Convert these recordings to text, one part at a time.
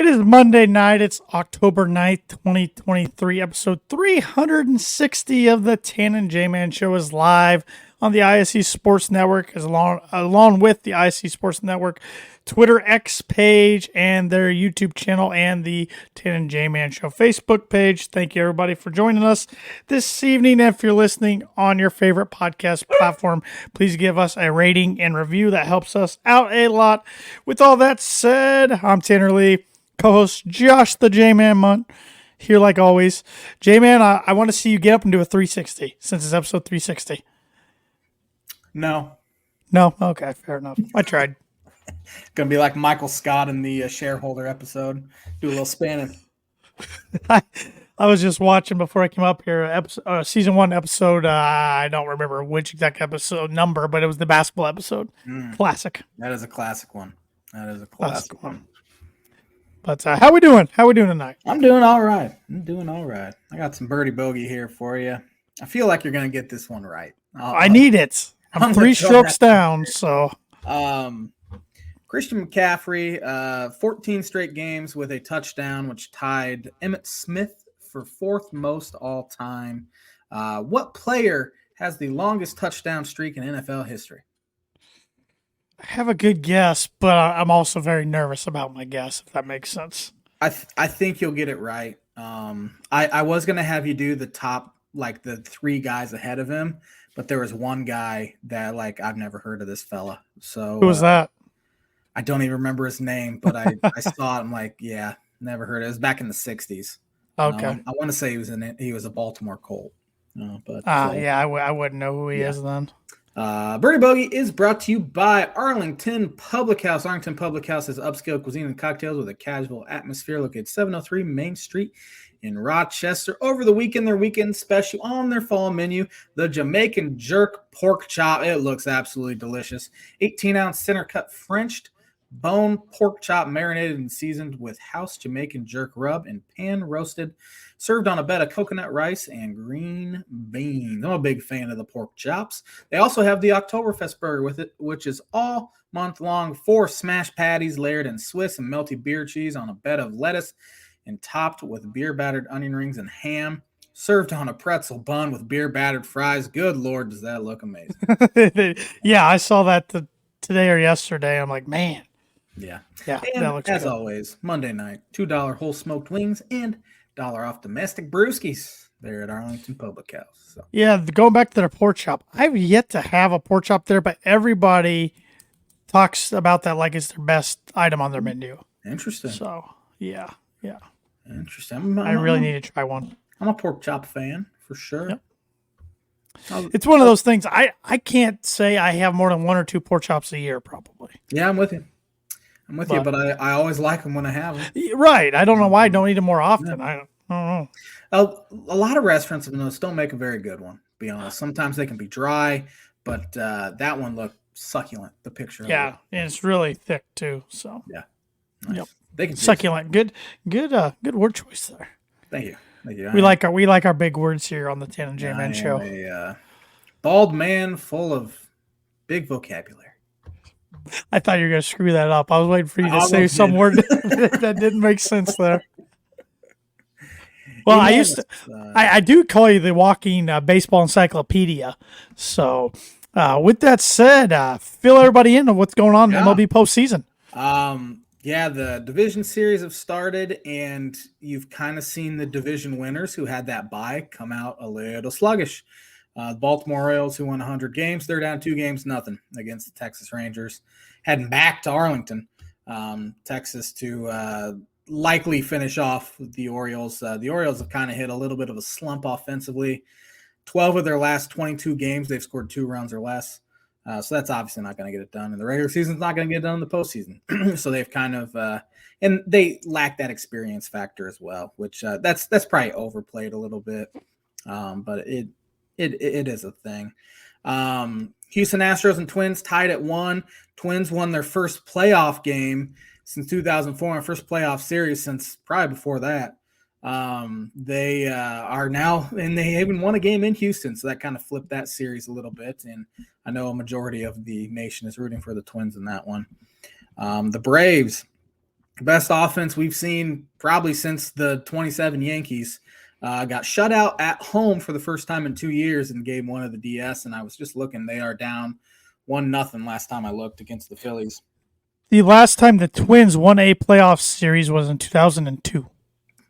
It is Monday night. It's October 9th, 2023. Episode 360 of the Tan and J-Man Show is live on the ISC Sports Network, along with the ISC Sports Network Twitter X page and their YouTube channel and the Tan and J-Man Show Facebook page. Thank you, everybody, for joining us this evening. If you're listening on your favorite podcast platform, please give us a rating and review. That helps us out a lot. With all that said, I'm Tanner Lee. Co-host Josh the J-Man Munt here like always. J-Man, I want to see you get up and do a 360 since it's episode 360. No. Okay, fair enough. I tried. Gonna be like Michael Scott in the shareholder episode. Do a little spanning. I was just watching before I came up here, season 1 episode. I don't remember which exact episode number, but it was the basketball episode. Classic. That is a classic one. Classic one. But how we doing? How we doing tonight? I'm doing all right. I got some Birdie Bogey here for you. I feel like you're going to get this one right. I need it. I'm 3 strokes down, so. Christian McCaffrey, 14 straight games with a touchdown, which tied Emmitt Smith for 4th most all time. What player has the longest touchdown streak in NFL history? I have a good guess, but I'm also very nervous about my guess, if that makes sense. I think you'll get it right. I was going to have you do the top, like the 3 guys ahead of him, but there was one guy that, like, I've never heard of this fella. So who was that? I don't even remember his name, but I saw it. I'm like, yeah, never heard it. It was back in the 60s. Okay. I want to say he was a Baltimore Colt. I wouldn't know who he is then. Birdie Bogey is brought to you by Arlington Public House. Arlington Public House is upscale cuisine and cocktails with a casual atmosphere located 703 Main Street in Rochester. Over the weekend, their weekend special on their fall menu, the Jamaican Jerk Pork Chop. It looks absolutely delicious. 18-ounce center-cut French bone pork chop marinated and seasoned with house Jamaican jerk rub and pan roasted, served on a bed of coconut rice and green beans. I'm a big fan of the pork chops. They also have the Oktoberfest burger with it, which is all month long. 4 smashed patties layered in Swiss and melty beer cheese on a bed of lettuce and topped with beer-battered onion rings and ham, served on a pretzel bun with beer-battered fries. Good Lord, does that look amazing. Yeah, I saw that today or yesterday. I'm like, man. Yeah. And that looks as good. always, Monday night, $2 whole smoked wings and $1 off domestic brewskis there at Arlington Public House. So. Yeah, going back to their pork chop, I've yet to have a pork chop there, but everybody talks about that like it's their best item on their menu. Interesting. So, yeah. Interesting. I really need to try one. I'm a pork chop fan for sure. Yep. It's one of those things. I can't say I have more than 1 or 2 pork chops a year, probably. Yeah, I'm with you. But I always like them when I have them. Right. I don't know why I don't eat them more often. Yeah. I don't know. A lot of restaurants don't make a very good one, to be honest. Sometimes they can be dry, but that one looked succulent, the picture. Yeah, and it's really thick too. So yeah. Nice. Yep. They can succulent. Good word choice there. Thank you. We like our big words here on the Tan and J-Man Show. A bald man full of big vocabulary. I thought you were going to screw that up. I was waiting for you to say some word that didn't make sense there. Well, I do call you the walking baseball encyclopedia. So, with that said, fill everybody in on what's going on in MLB Postseason. The division series have started, and you've kind of seen the division winners who had that bye come out a little sluggish. The Baltimore Orioles, who won 100 games, they're down 2-0 against the Texas Rangers. Heading back to Arlington, Texas, to likely finish off the Orioles. The Orioles have kind of hit a little bit of a slump offensively. 12 of their last 22 games, they've scored 2 runs or less. So that's obviously not going to get it done. And the regular season's not going to get it done in the postseason. So they've kind of and they lack that experience factor as well, which that's probably overplayed a little bit. But it is a thing. Houston Astros and Twins tied at 1. Twins won their first playoff game since 2004, and first playoff series since probably before that. They are now, and they even won a game in Houston, so that kind of flipped that series a little bit. And I know a majority of the nation is rooting for the Twins in that one. The Braves Best offense we've seen probably since the 27 Yankees. Got shut out at home for the first time in 2 years in game 1 of the DS, and I was just looking. They are down 1-0 last time I looked against the Phillies. The last time the Twins won a playoff series was in 2002.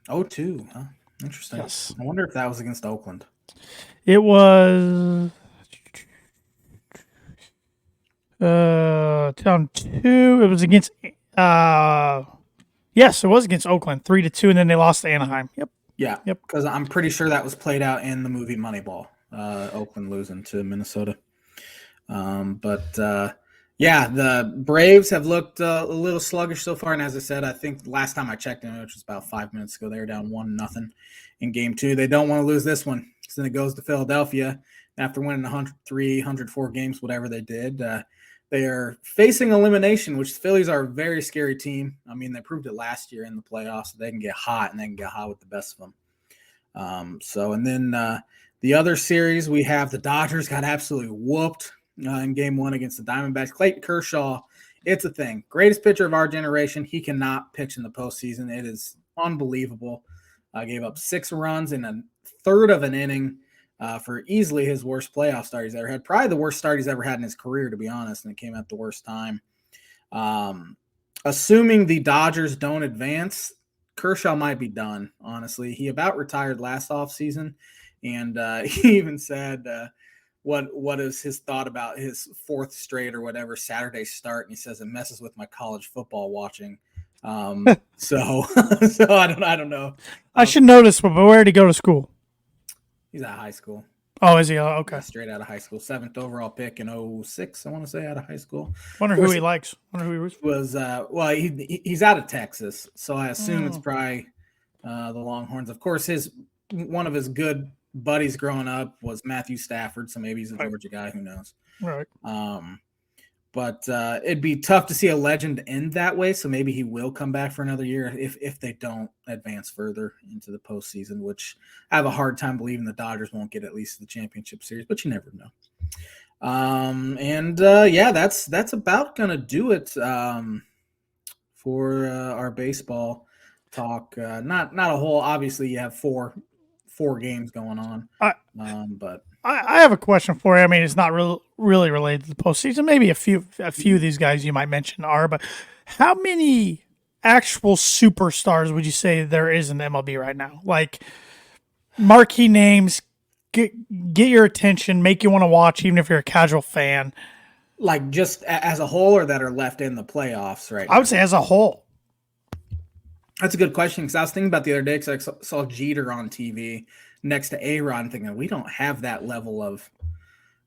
Oh, 2. Huh? Interesting. Yes. I wonder if that was against Oakland. It was 2002. It was against yes, it was against Oakland, 3-2, and then they lost to Anaheim. Yep. Yeah. Yep. Because I'm pretty sure that was played out in the movie Moneyball. Oakland losing to Minnesota. Yeah, the Braves have looked a little sluggish so far. And as I said, I think last time I checked in, which was about 5 minutes ago, they were down 1-0 in game 2. They don't want to lose this one. So then it goes to Philadelphia after winning 103, 104 games, whatever they did. They are facing elimination, which the Phillies are a very scary team. I mean, they proved it last year in the playoffs. They can get hot, and they can get hot with the best of them. The other series, we have the Dodgers got absolutely whooped in game 1 against the Diamondbacks. Clayton Kershaw, it's a thing. Greatest pitcher of our generation. He cannot pitch in the postseason. It is unbelievable. Gave up 6 runs in a third of an inning for easily his worst playoff start he's ever had. Probably the worst start he's ever had in his career, to be honest, and it came at the worst time. Assuming the Dodgers don't advance, Kershaw might be done, honestly. He about retired last offseason, and he even said what is his thought about his 4th straight or whatever Saturday start, and he says it messes with my college football watching. So I don't know. I should know this, but where did he go to school? He's at high school. Oh, is he? Oh, okay. Yeah, straight out of high school. 7th overall pick in 2006, I want to say, out of high school. Wonder who he likes. Wonder who he was. He's out of Texas, so I assume it's probably the Longhorns. Of course, one of his good buddies growing up was Matthew Stafford, so maybe he's a Georgia guy. Who knows? Right. But it'd be tough to see a legend end that way. So maybe he will come back for another year if they don't advance further into the postseason, which I have a hard time believing the Dodgers won't get at least the championship series, but you never know. That's about gonna do it for our baseball talk. Not a whole. Obviously, you have four games going on, but. I have a question for you. I mean, it's not really related to the postseason. Maybe a few of these guys you might mention are, but how many actual superstars would you say there is in the MLB right now? Like marquee names, get your attention, make you want to watch, even if you're a casual fan. Like just as a whole, or that are left in the playoffs right now? I would say as a whole. That's a good question, because I was thinking about the other day, because I saw Jeter on TV next to A-Rod, thinking we don't have that level of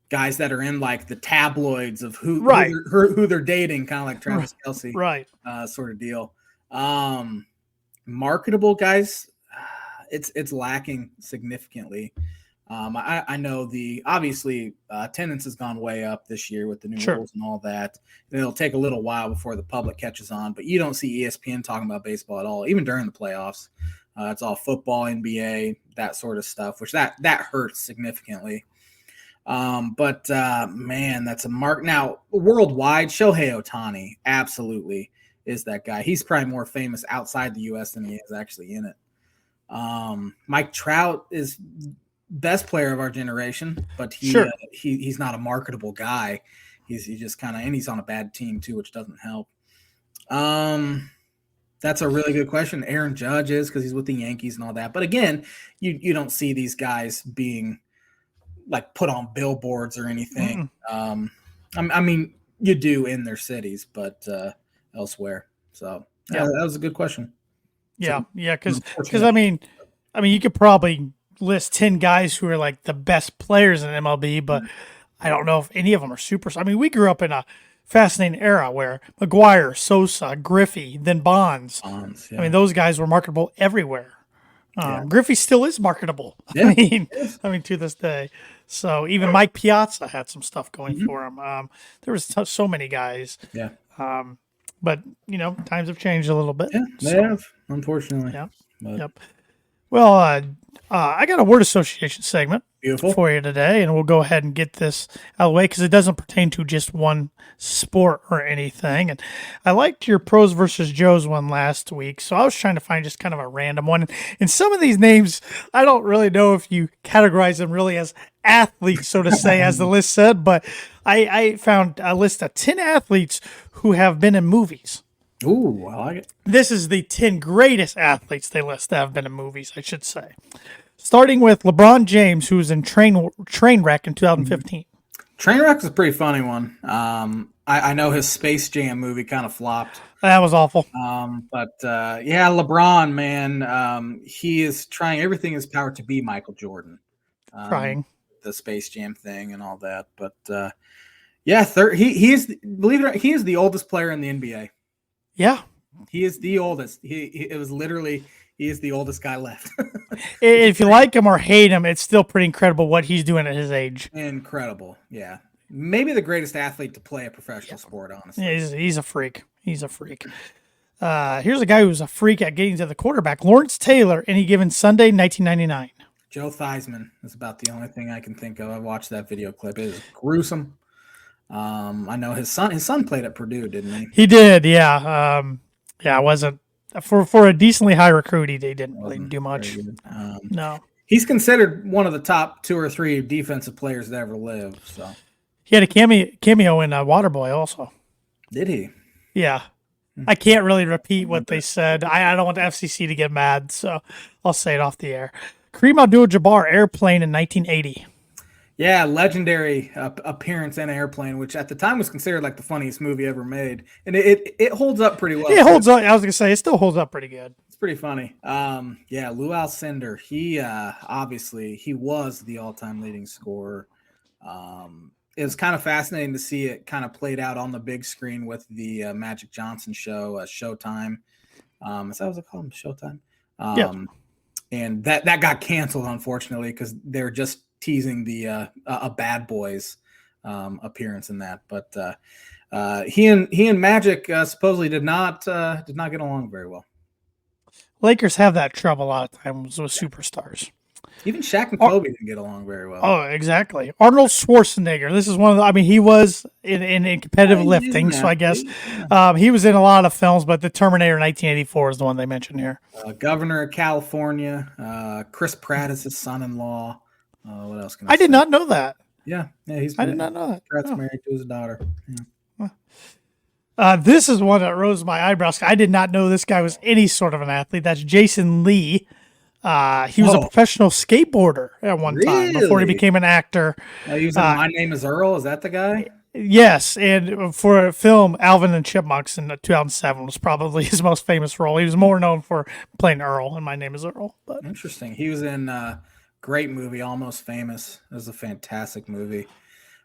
guys that are in like the tabloids of who they're dating, kind of like Travis Kelce, right? Sort of deal. Marketable guys, it's lacking significantly. I know obviously attendance has gone way up this year with the new rules and all that. And it'll take a little while before the public catches on, but you don't see ESPN talking about baseball at all, even during the playoffs. It's all football, NBA, that sort of stuff, which that hurts significantly. Man, that's a mark. Now, worldwide, Shohei Ohtani absolutely is that guy. He's probably more famous outside the U.S. than he is actually in it. Mike Trout is best player of our generation, but he's not a marketable guy. He's just kind of, and he's on a bad team too, which doesn't help. That's a really good question. Aaron Judge is, because he's with the Yankees and all that. But again, you don't see these guys being like put on billboards or anything. I mean, you do in their cities, but elsewhere. So that was a good question. Yeah, because I mean, you could probably list 10 guys who are like the best players in MLB, but I don't know if any of them are superstars. I mean, we grew up in a fascinating era where McGuire, Sosa, Griffey, then Bonds. I mean, those guys were marketable everywhere. Griffey still is marketable. Yeah. I mean, to this day. So even Mike Piazza had some stuff going for him. There was so many guys. Yeah. But times have changed a little bit. Yeah, they have, unfortunately. Yeah. But. Yep. Well, I got a word association segment Beautiful. for you today, and we'll go ahead and get this out of the way because it doesn't pertain to just one sport or anything. And I liked your pros versus Joes one last week, so I was trying to find just kind of a random one. And some of these names, I don't really know if you categorize them really as athletes, so to say, as the list said, but I found a list of 10 athletes who have been in movies. Ooh, I like it. This is the 10 greatest athletes they list that have been in movies, I should say. Starting with LeBron James, who was in Trainwreck in 2015. Trainwreck is a pretty funny one. I know his Space Jam movie kind of flopped. That was awful. But yeah, LeBron, man, he is trying everything in his power to be Michael Jordan. Trying. The Space Jam thing and all that. But yeah, he is, believe it or not, he is the oldest player in the NBA. Yeah. He is the oldest. It was literally, he is the oldest guy left. If you like him or hate him, it's still pretty incredible what he's doing at his age. Incredible. Yeah. Maybe the greatest athlete to play a professional sport, honestly. Yeah, he's a freak. He's a freak. Here's a guy who's a freak at getting to the quarterback. Lawrence Taylor, any given Sunday, 1999. Joe Theismann is about the only thing I can think of. I watched that video clip. It is gruesome. I know his son played at Purdue, didn't he? He did, yeah. Yeah, it wasn't for a decently high recruit. He didn't really do much. No, he's considered one of the top 2 or 3 defensive players to ever live. So he had a cameo in Waterboy also. Did he? Yeah, I can't really repeat what they said. I don't want the FCC to get mad, so I'll say it off the air. Kareem Abdul-Jabbar, Airplane in 1980. Yeah, legendary appearance in Airplane, which at the time was considered like the funniest movie ever made, and it holds up pretty well. It holds up. I was gonna say it still holds up pretty good. It's pretty funny. Yeah, Lou Alcindor, he obviously he was the all-time leading scorer. It was kind of fascinating to see it kind of played out on the big screen with the Magic Johnson show, Showtime. Is that what it called? Showtime. Yeah. And that got canceled, unfortunately, because they're just teasing the a Bad Boys appearance in that. But he and Magic supposedly did not get along very well. Lakers have that trouble a lot of times with superstars. Even Shaq and Kobe didn't get along very well. Oh, exactly. Arnold Schwarzenegger. This is one of the. I mean, he was in competitive lifting, so I guess he was in a lot of films. But the Terminator 1984 is the one they mentioned here. Governor of California. Chris Pratt is his son-in-law. What else can I say? did not know that. Yeah, he's. I did not know that. Pratt's married to his daughter. Yeah. This is one that rose my eyebrows. I did not know this guy was any sort of an athlete. That's Jason Lee. He was a professional skateboarder at one time before he became an actor. He was in My Name is Earl. Is that the guy? Yes, and for a film, Alvin and Chipmunks in 2007 was probably his most famous role. He was more known for playing Earl, and My Name is Earl. But interesting. He was in a great movie, Almost Famous. It was a fantastic movie.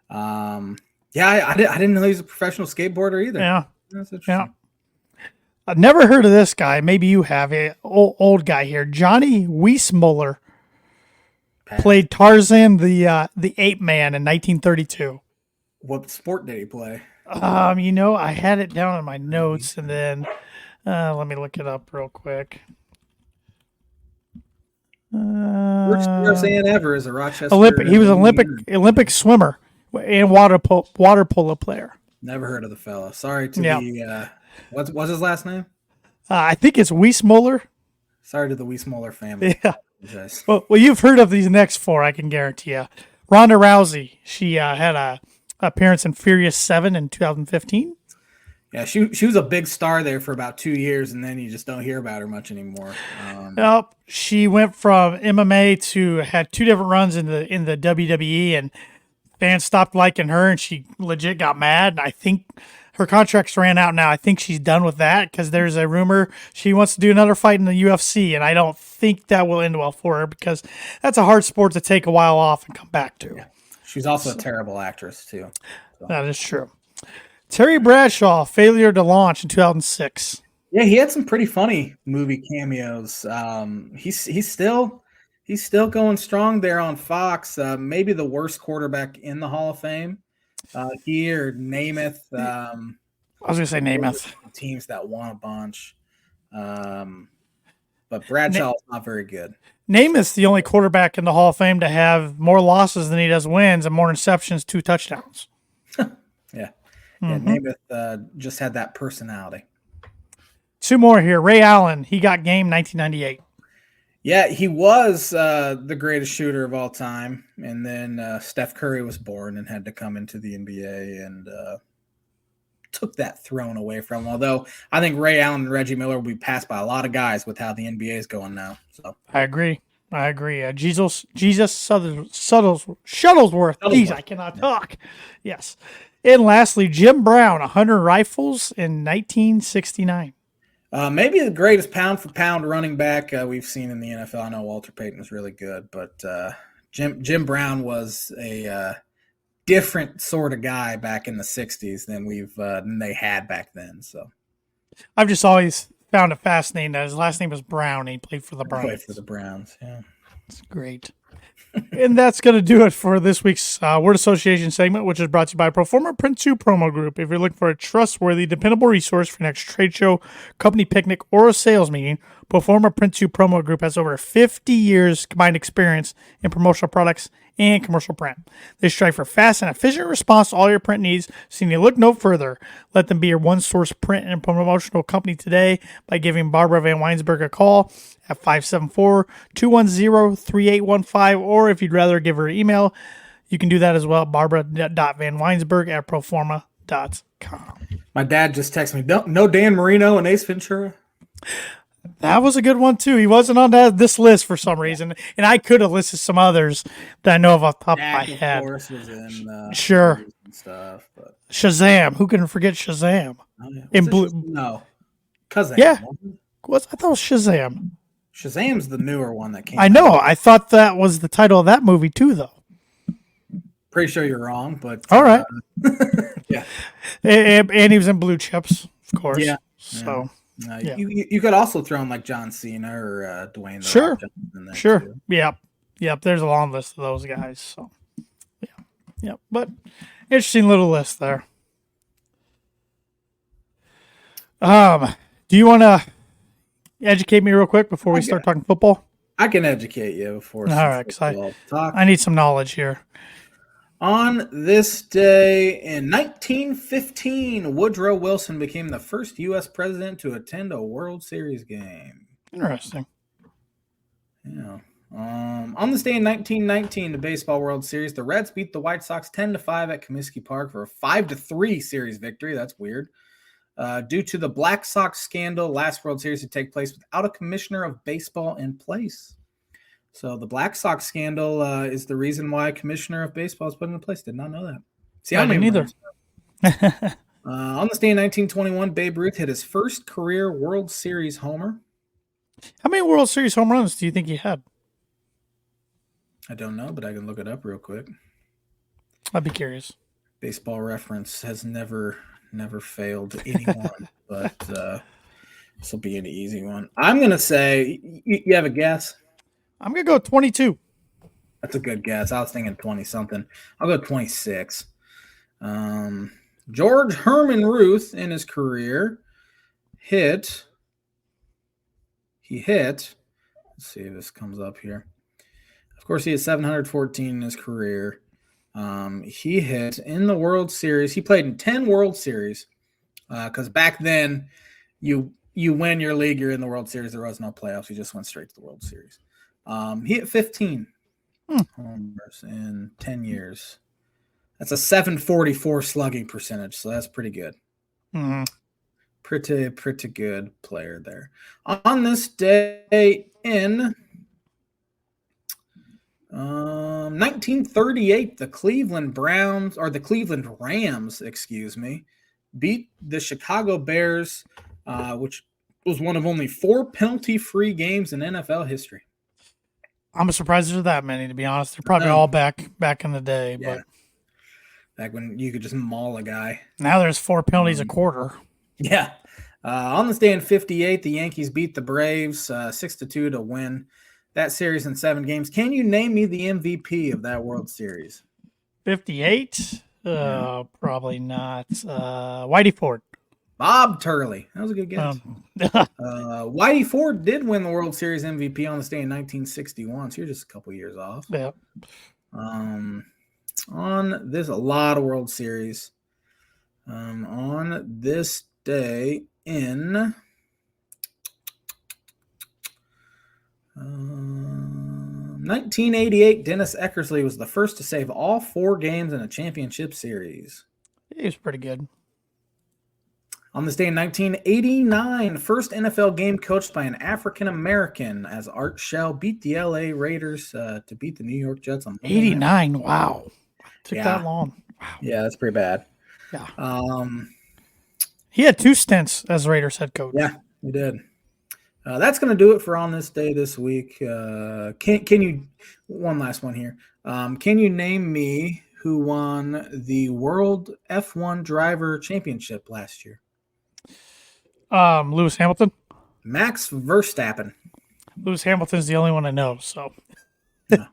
Yeah, I didn't know he was a professional skateboarder either. Yeah, that's interesting. Yeah. I've never heard of this guy. Maybe you have. A old guy here. Johnny Weissmuller played Tarzan the Ape Man in 1932. What sport did he play? I had it down in my notes, and then let me look it up real quick. First Tarzan ever is a Rochester Olympic. He was an Olympic swimmer and water polo player. Never heard of the fella. Sorry to the. What's his last name? I think it's Weissmuller. Sorry to the Weissmuller family. Yeah. Well, you've heard of these next 4, I can guarantee you. Ronda Rousey. She had a appearance in Furious 7 in 2015. Yeah, she was a big star there for about 2 years, and then you just don't hear about her much anymore. Nope. She went from MMA to had 2 different runs in the WWE, and fans stopped liking her, and she legit got mad. And I think her contracts ran out now. I think she's done with that because there's a rumor she wants to do another fight in the UFC, and I don't think that will end well for her because that's a hard sport to take a while off and come back to. Yeah. She's also a terrible actress, too. So. That is true. Terry Bradshaw, failure to launch in 2006. Yeah, he had some pretty funny movie cameos. He's still going strong there on Fox. Maybe the worst quarterback in the Hall of Fame. He or Namath. I was going to say Namath. Teams that won a bunch. but Bradshaw is not very good. Namath's the only quarterback in the Hall of Fame to have more losses than he does wins and more interceptions, 2 touchdowns. Yeah. Namath just had that personality. 2 more here. Ray Allen, he got game 1998. Yeah, he was the greatest shooter of all time. And then Steph Curry was born and had to come into the NBA and took that throne away from him. Although I think Ray Allen and Reggie Miller will be passed by a lot of guys with how the NBA is going now. So I agree. Jesus Shuttlesworth. Jeez, I cannot talk. Yes. And lastly, Jim Brown, 100 rifles in 1969. Maybe the greatest pound-for-pound running back we've seen in the NFL. I know Walter Payton was really good, but Jim Brown was a different sort of guy back in the 60s than they had back then. So I've just always found it fascinating that his last name was Brown. He played for the Browns. Played for the Browns, yeah. It's great. And that's going to do it for this week's Word Association segment, which is brought to you by Proforma Print 2 Promo Group. If you're looking for a trustworthy, dependable resource for your next trade show, company picnic, or a sales meeting, Proforma Print 2 Promo Group has over 50 years combined experience in promotional products and commercial print. They strive for fast and efficient response to all your print needs, so you need to look no further. Let them be your one-source print and promotional company today by giving Barbara Van Weinsberg a call at 574-210-3815, or if you'd rather give her an email, you can do that as well, barbara.vanweinsberg@proforma.com. My dad just texted me, no Dan Marino and Ace Ventura? That was a good one, too. He wasn't on this list for some reason, and I could have listed some others that I know of off the top of my head. Of course, was in sure. And stuff, but Shazam. Who can forget Shazam? Oh, yeah. In blue. No. Kazam. Yeah. I thought it was Shazam. Shazam's the newer one that came I know. I thought that was the title of that movie, too, though. Pretty sure you're wrong, but... All right. Yeah. And he was in Blue Chips, of course. Yeah. So... Yeah. You could also throw in like John Cena or Dwayne. Sure. In there sure. Too. Yep. There's a long list of those guys. So, yeah. But interesting little list there. Do you want to educate me real quick before we start talking football? I can educate you before. All right, because I need some knowledge here. On this day in 1915, Woodrow Wilson became the first U.S. president to attend a World Series game. Interesting. Yeah. On this day in 1919, the Baseball World Series, the Reds beat the White Sox 10-5 at Comiskey Park for a 5-3 series victory. That's weird. Due to the Black Sox scandal, last World Series to take place without a commissioner of baseball in place. So the Black Sox scandal is the reason why commissioner of baseball is put into place. Did not know that. See, I didn't either. On this day in 1921, Babe Ruth hit his first career World Series homer. How many World Series home runs do you think he had? I don't know, but I can look it up real quick. I'd be curious. Baseball Reference has never failed anyone, but this will be an easy one. I'm going to say, you have a guess? I'm going to go 22. That's a good guess. I was thinking 20-something. I'll go 26. George Herman Ruth in his career hit. Let's see if this comes up here. Of course, he had 714 in his career. He hit in the World Series. He played in 10 World Series because back then you win your league, you're in the World Series. There was no playoffs. You just went straight to the World Series. He hit 15 homers in 10 years. That's a 744 slugging percentage, so that's pretty good. Mm-hmm. Pretty good player there. On this day in 1938, the Cleveland Rams, beat the Chicago Bears, which was one of only 4 penalty-free games in NFL history. I'm surprised there's that many, to be honest. They're probably all back in the day, but back when you could just maul a guy. Now there's 4 penalties a quarter. Yeah. On this day in 58, the Yankees beat the Braves 6-2 to win that series in 7 games. Can you name me the MVP of that World Series? 58? Probably not. Whitey Ford. Bob Turley. That was a good guess. Um, Whitey Ford did win the World Series MVP on this day in 1961. So you're just a couple years off. yeah. On this, a lot of World Series. On this day in 1988, Dennis Eckersley was the first to save all 4 games in a championship series. He was pretty good. On this day in 1989, first NFL game coached by an African-American as Art Shell beat the LA Raiders to beat the New York Jets on Monday 89. night. Wow. Took that long. Wow. Yeah, that's pretty bad. Yeah. He had 2 stints as Raiders head coach. Yeah, he did. That's going to do it for On This Day this week. Can you – one last one here. Can you name me who won the World F1 Driver Championship last year? Lewis Hamilton. Max Verstappen. Lewis Hamilton's the only one I know, so. Yeah.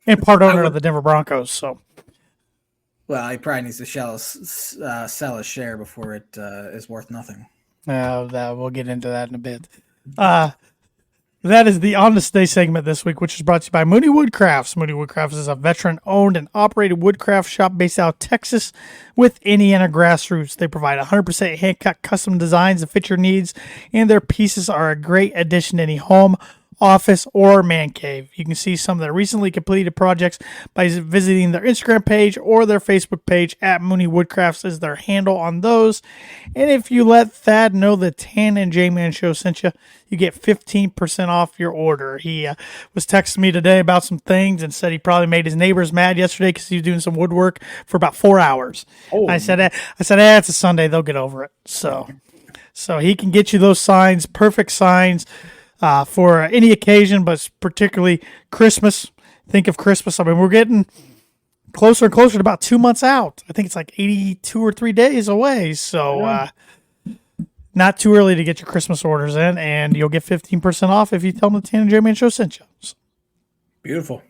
And part owner of the Denver Broncos, so. Well, he probably needs to sell his share before it is worth nothing. We'll get into that in a bit. That is the On This Day segment this week, which is brought to you by Mooney Woodcrafts. Mooney Woodcrafts is a veteran-owned and operated woodcraft shop based out of Texas with Indiana grassroots. They provide 100% hand-cut custom designs that fit your needs, and their pieces are a great addition to any home, office, or man cave. You can see some of their recently completed projects by visiting their Instagram page or their Facebook page at Mooney Woodcrafts is their handle on those. And if you let Thad know the Tan and J-Man Show sent you, you get 15% off your order. He was texting me today about some things and said he probably made his neighbors mad yesterday because he was doing some woodwork for about 4 hours. Oh. I said, it's a Sunday. They'll get over it. So he can get you those signs, perfect signs, for any occasion, but particularly Christmas. Think of Christmas. I mean, we're getting closer and closer to about 2 months out. I think it's like 82 or 3 days away. So not too early to get your Christmas orders in, and you'll get 15% off if you tell them the Tan and J-Man Show sent you. So. Beautiful.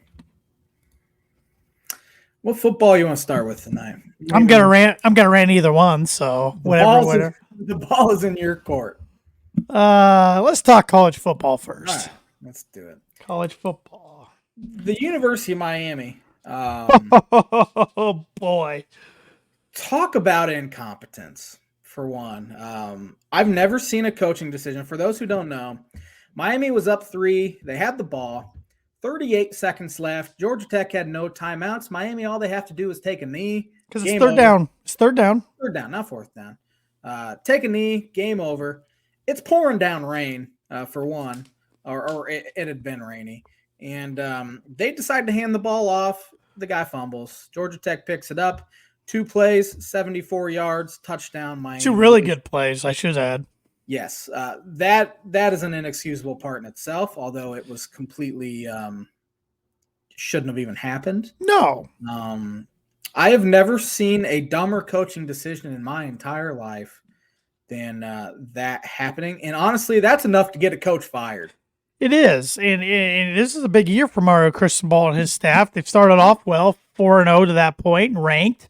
What football you want to start with tonight? I'm gonna rant either one. So whatever. The ball is in your court. Let's talk college football first. All right, let's do it. College football. The University of Miami. Oh boy. Talk about incompetence, for one. I've never seen a coaching decision. For those who don't know, Miami was up 3. They had the ball. 38 seconds left. Georgia Tech had no timeouts. Miami, all they have to do is take a knee. Because it's third down. It's third down. Third down, not fourth down. Take a knee, game over. It's pouring down rain, for one, or it had been rainy. And they decide to hand the ball off. The guy fumbles. Georgia Tech picks it up. 2 plays, 74 yards, touchdown, Miami. 2 really good plays, I should add. Yes, that is an inexcusable part in itself, although it was completely shouldn't have even happened. No. I have never seen a dumber coaching decision in my entire life than that happening. And honestly, that's enough to get a coach fired. It is. And this is a big year for Mario Cristobal and his staff. They've started off well, 4-0 to that point, ranked.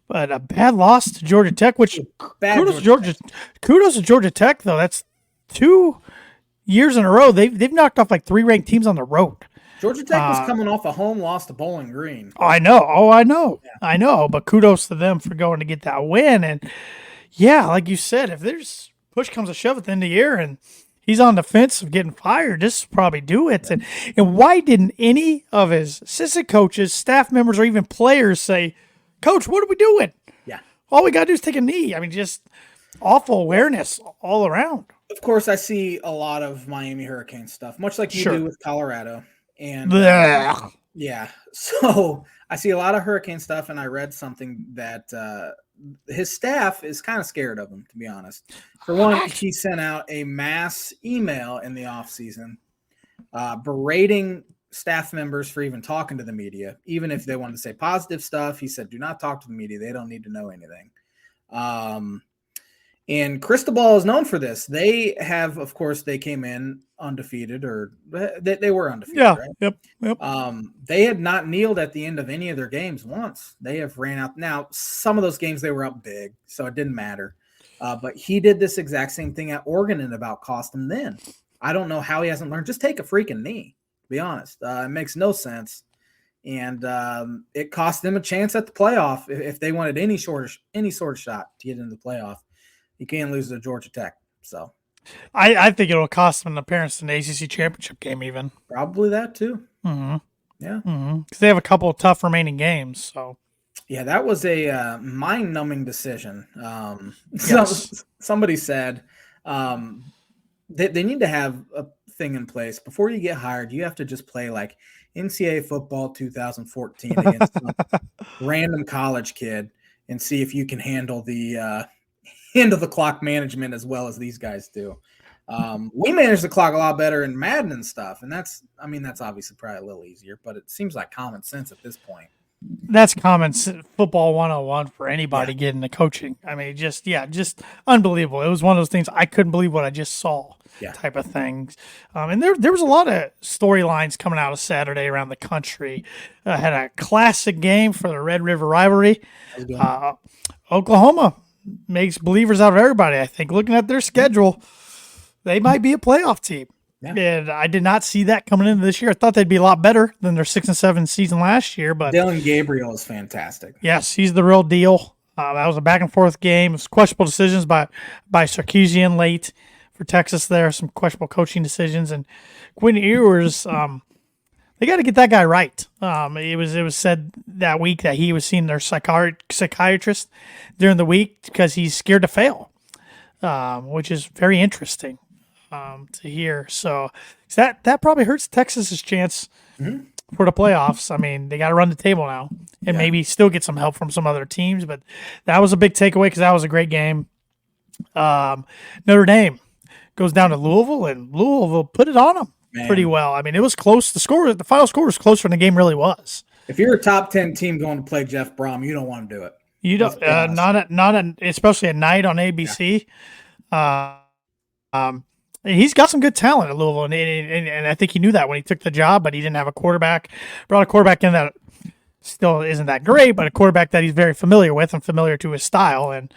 But a bad loss to Georgia Tech, which kudos to Georgia Tech, though. That's 2 years in a row. They've knocked off like 3 ranked teams on the road. Georgia Tech was coming off a home loss to Bowling Green. I know. Yeah. I know. But kudos to them for going to get that win. And yeah, like you said, if there's push comes to shove at the end of the year and he's on the fence of getting fired, this will probably do it. And why didn't any of his assistant coaches, staff members, or even players say, Coach, what are we doing? Yeah. All we got to do is take a knee. I mean, just awful awareness all around. Of course, I see a lot of Miami Hurricane stuff, much like you do with Colorado. And yeah, so I see a lot of Hurricane stuff, and I read something that his staff is kind of scared of him, to be honest. For one, he sent out a mass email in the offseason berating staff members for even talking to the media, even if they wanted to say positive stuff. He said, do not talk to the media. They don't need to know anything. And Cristobal is known for this. They have, of course, they came in undefeated, or they were undefeated. Yeah. Right? Yep. They had not kneeled at the end of any of their games once. They have ran out. Now, some of those games they were up big, so it didn't matter. But he did this exact same thing at Oregon and about cost him then. I don't know how he hasn't learned. Just take a freaking knee, to be honest. It makes no sense. And it cost them a chance at the playoff if they wanted any sort of shot to get into the playoff. You can't lose to Georgia Tech. So I think it'll cost them an appearance in the ACC championship game even. probably that too. Mm-hmm. Yeah. Because they have a couple of tough remaining games. So yeah, that was a mind-numbing decision. Yes. Somebody said they need to have a thing in place before you get hired. You have to just play like NCAA football 2014 against some random college kid and see if you can handle the clock management as well as these guys do. We manage the clock a lot better in Madden and stuff, and that's obviously probably a little easier, but it seems like common sense at this point. That's football 101 for anybody getting the coaching. I mean, just unbelievable. It was one of those things I couldn't believe what I just saw type of things. And there was a lot of storylines coming out of Saturday around the country. Had a classic game for the Red River rivalry. Oklahoma makes believers out of everybody, I think. Looking at their schedule, they might be a playoff team. Yeah. And I did not see that coming into this year. I thought they'd be a lot better than their 6-7 season last year. But Dylan Gabriel is fantastic. Yes, he's the real deal. That was a back and forth game. It was questionable decisions by Sarkisian late for Texas. There, some questionable coaching decisions, and Quinn Ewers. They got to get that guy right. It was said that week that he was seeing their psychiatrist during the week because he's scared to fail, which is very interesting to hear. So that probably hurts Texas's chance for the playoffs. I mean, they got to run the table now and maybe still get some help from some other teams. But that was a big takeaway because that was a great game. Notre Dame goes down to Louisville, and Louisville put it on them pretty well. I mean, it was close. The final score was closer than the game really was. If you're a top 10 team going to play Jeff Brom, you don't want to do it. You don't, especially at night on ABC. He's got some good talent at Louisville, and I think he knew that when he took the job, but he didn't have a quarterback. Brought a quarterback in that still isn't that great, but a quarterback that he's very familiar with and familiar to his style, and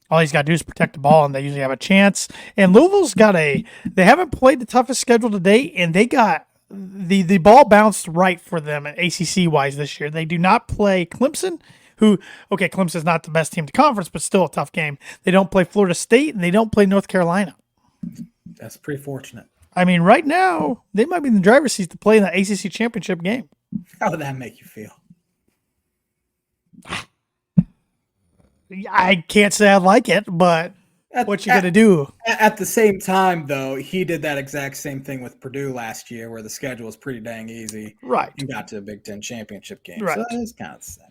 all he's got to do is protect the ball, and they usually have a chance. And Louisville's they haven't played the toughest schedule to date, and they got the ball bounced right for them ACC-wise this year. They do not play Clemson, Clemson's not the best team in the conference, but still a tough game. They don't play Florida State, and they don't play North Carolina. That's pretty fortunate. I mean, right now, they might be in the driver's seat to play in the ACC championship game. How would that make you feel? I can't say I like it, but what you going to do? At the same time, though, he did that exact same thing with Purdue last year where the schedule was pretty dang easy. Right. You got to a Big Ten championship game. Right. So it's kind of the same.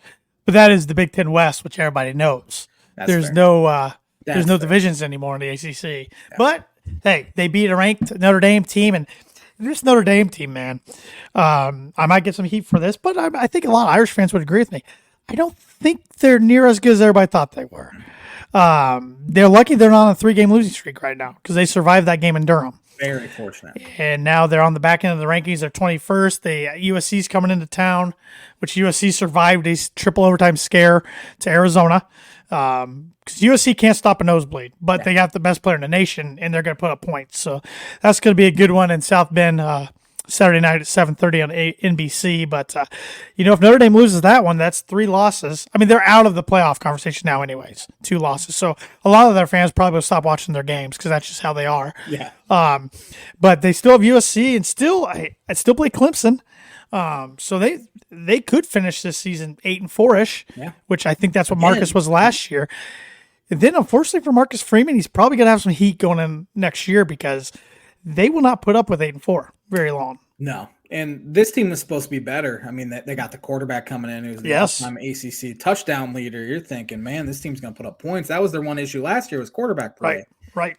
But that is the Big Ten West, which everybody knows. There's no divisions anymore in the ACC. Yeah. But, hey, they beat a ranked Notre Dame team, and this Notre Dame team, man, I might get some heat for this, but I think a lot of Irish fans would agree with me. I don't think they're near as good as everybody thought they were. They're lucky they're not on a 3-game losing streak right now because they survived that game in Durham. Very fortunate. And now they're on the back end of the rankings. They're 21st. USC's coming into town, which USC survived a triple overtime scare to Arizona. Because USC can't stop a nosebleed, but they got the best player in the nation, and they're going to put up points. So that's going to be a good one in South Bend Saturday night at 7:30 on NBC. But, if Notre Dame loses that one, that's 3 losses. I mean, they're out of the playoff conversation now anyways, 2 losses. So a lot of their fans probably will stop watching their games because that's just how they are. Yeah. But they still have USC and still play Clemson. So they could finish this season 8-4-ish, which I think that's what Marcus was last year. And then, unfortunately for Marcus Freeman, he's probably going to have some heat going in next year because they will not put up with 8-4 very long. No. And this team is supposed to be better. I mean, they got the quarterback coming in who's the all-time ACC touchdown leader. You're thinking, man, this team's going to put up points. That was their one issue last year was quarterback play. Right.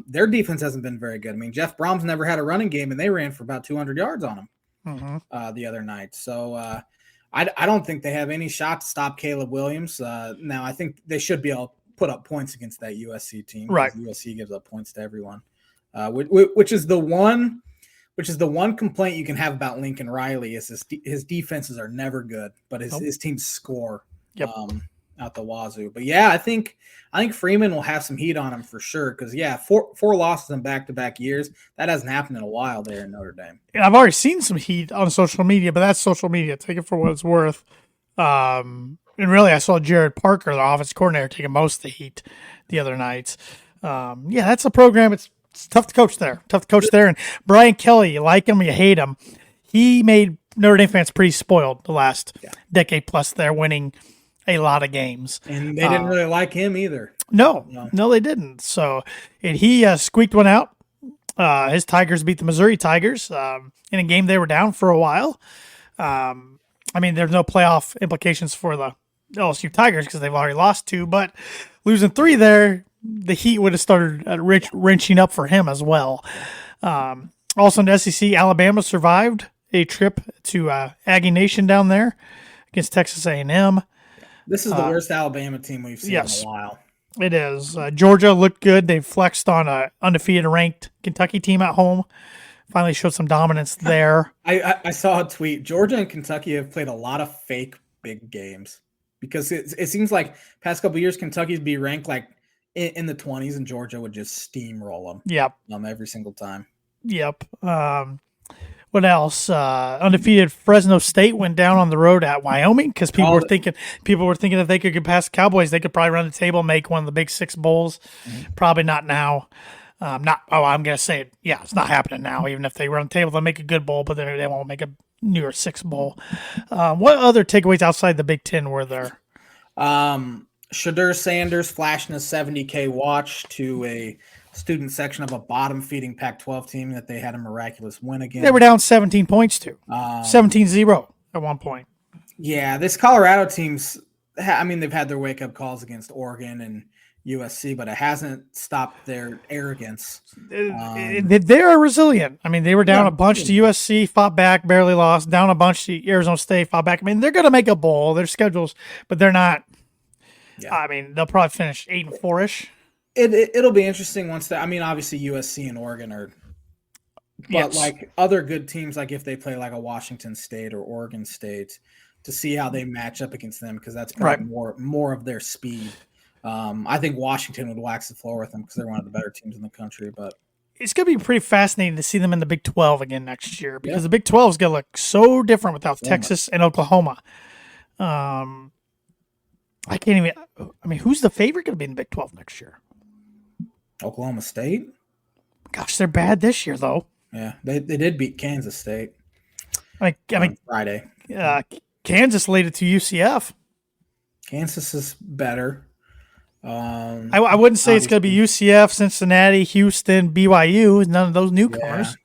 Their defense hasn't been very good. I mean, Jeff Brom's never had a running game, and they ran for about 200 yards on him the other night. So I don't think they have any shot to stop Caleb Williams. Now, I think they should be able to put up points against that USC team. Right. USC gives up points to everyone, which is the one complaint you can have about Lincoln Riley is his defenses are never good, but his teams score. Yep. out the wazoo. But yeah, I think Freeman will have some heat on him for sure. Because four losses in back-to-back years, that hasn't happened in a while there in Notre Dame. And I've already seen some heat on social media, but that's social media. Take it for what it's worth. And really, I saw Jared Parker, the offensive coordinator, taking most of the heat the other night. That's a program. It's tough to coach there. And Brian Kelly, you like him or you hate him, he made Notre Dame fans pretty spoiled the last decade plus there, winning a lot of games. And they didn't really like him either. No, they didn't. So he squeaked one out. His Tigers beat the Missouri Tigers in a game they were down for a while. There's no playoff implications for the LSU Tigers because they've already lost 2, but losing 3 there, the heat would have started wrenching up for him as well. Also in the SEC, Alabama survived a trip to Aggie Nation down there against Texas A&M. This is the worst Alabama team we've seen in a while. It is. Georgia looked good. They flexed on an undefeated ranked Kentucky team at home. Finally showed some dominance there. I saw a tweet. Georgia and Kentucky have played a lot of fake big games because it seems like past couple of years Kentucky's be ranked like in the 20s and Georgia would just steamroll them. Yep. Every single time. Yep. What else? Undefeated Fresno State went down on the road at Wyoming because people were thinking if they could get past the Cowboys, they could probably run the table, and make one of the Big Six bowls. Mm-hmm. Probably not now. I'm gonna say it. Yeah, it's not happening now. Even if they run the table, they'll make a good bowl, but they won't make a New Year's Six bowl. What other takeaways outside the Big Ten were there? Shadur Sanders flashing a 70K watch to a student section of a bottom-feeding Pac-12 team that they had a miraculous win against. They were down 17 points to 17-0 at one point. Yeah, this Colorado team's they've had their wake-up calls against Oregon and USC, but it hasn't stopped their arrogance. They are resilient. They were down a bunch to USC, fought back, barely lost, down a bunch to Arizona State, fought back. They're going to make a bowl. Their schedules, but they're not. Yeah. They'll probably finish 8-4-ish. It'll be interesting once that. Obviously USC and Oregon are, but like other good teams, like if they play like a Washington State or Oregon State, to see how they match up against them because that's probably more of their speed. I think Washington would wax the floor with them because they're one of the better teams in the country. But it's going to be pretty fascinating to see them in the Big 12 again next year because the Big 12 is going to look so different without Texas and Oklahoma. I can't even. Who's the favorite going to be in the Big 12 next year? Oklahoma State. Gosh, they're bad this year though. Yeah, they did beat Kansas State. Friday. Kansas laid it to UCF. Kansas is better. I wouldn't say it's going to be UCF, Cincinnati, Houston, BYU. None of those newcomers.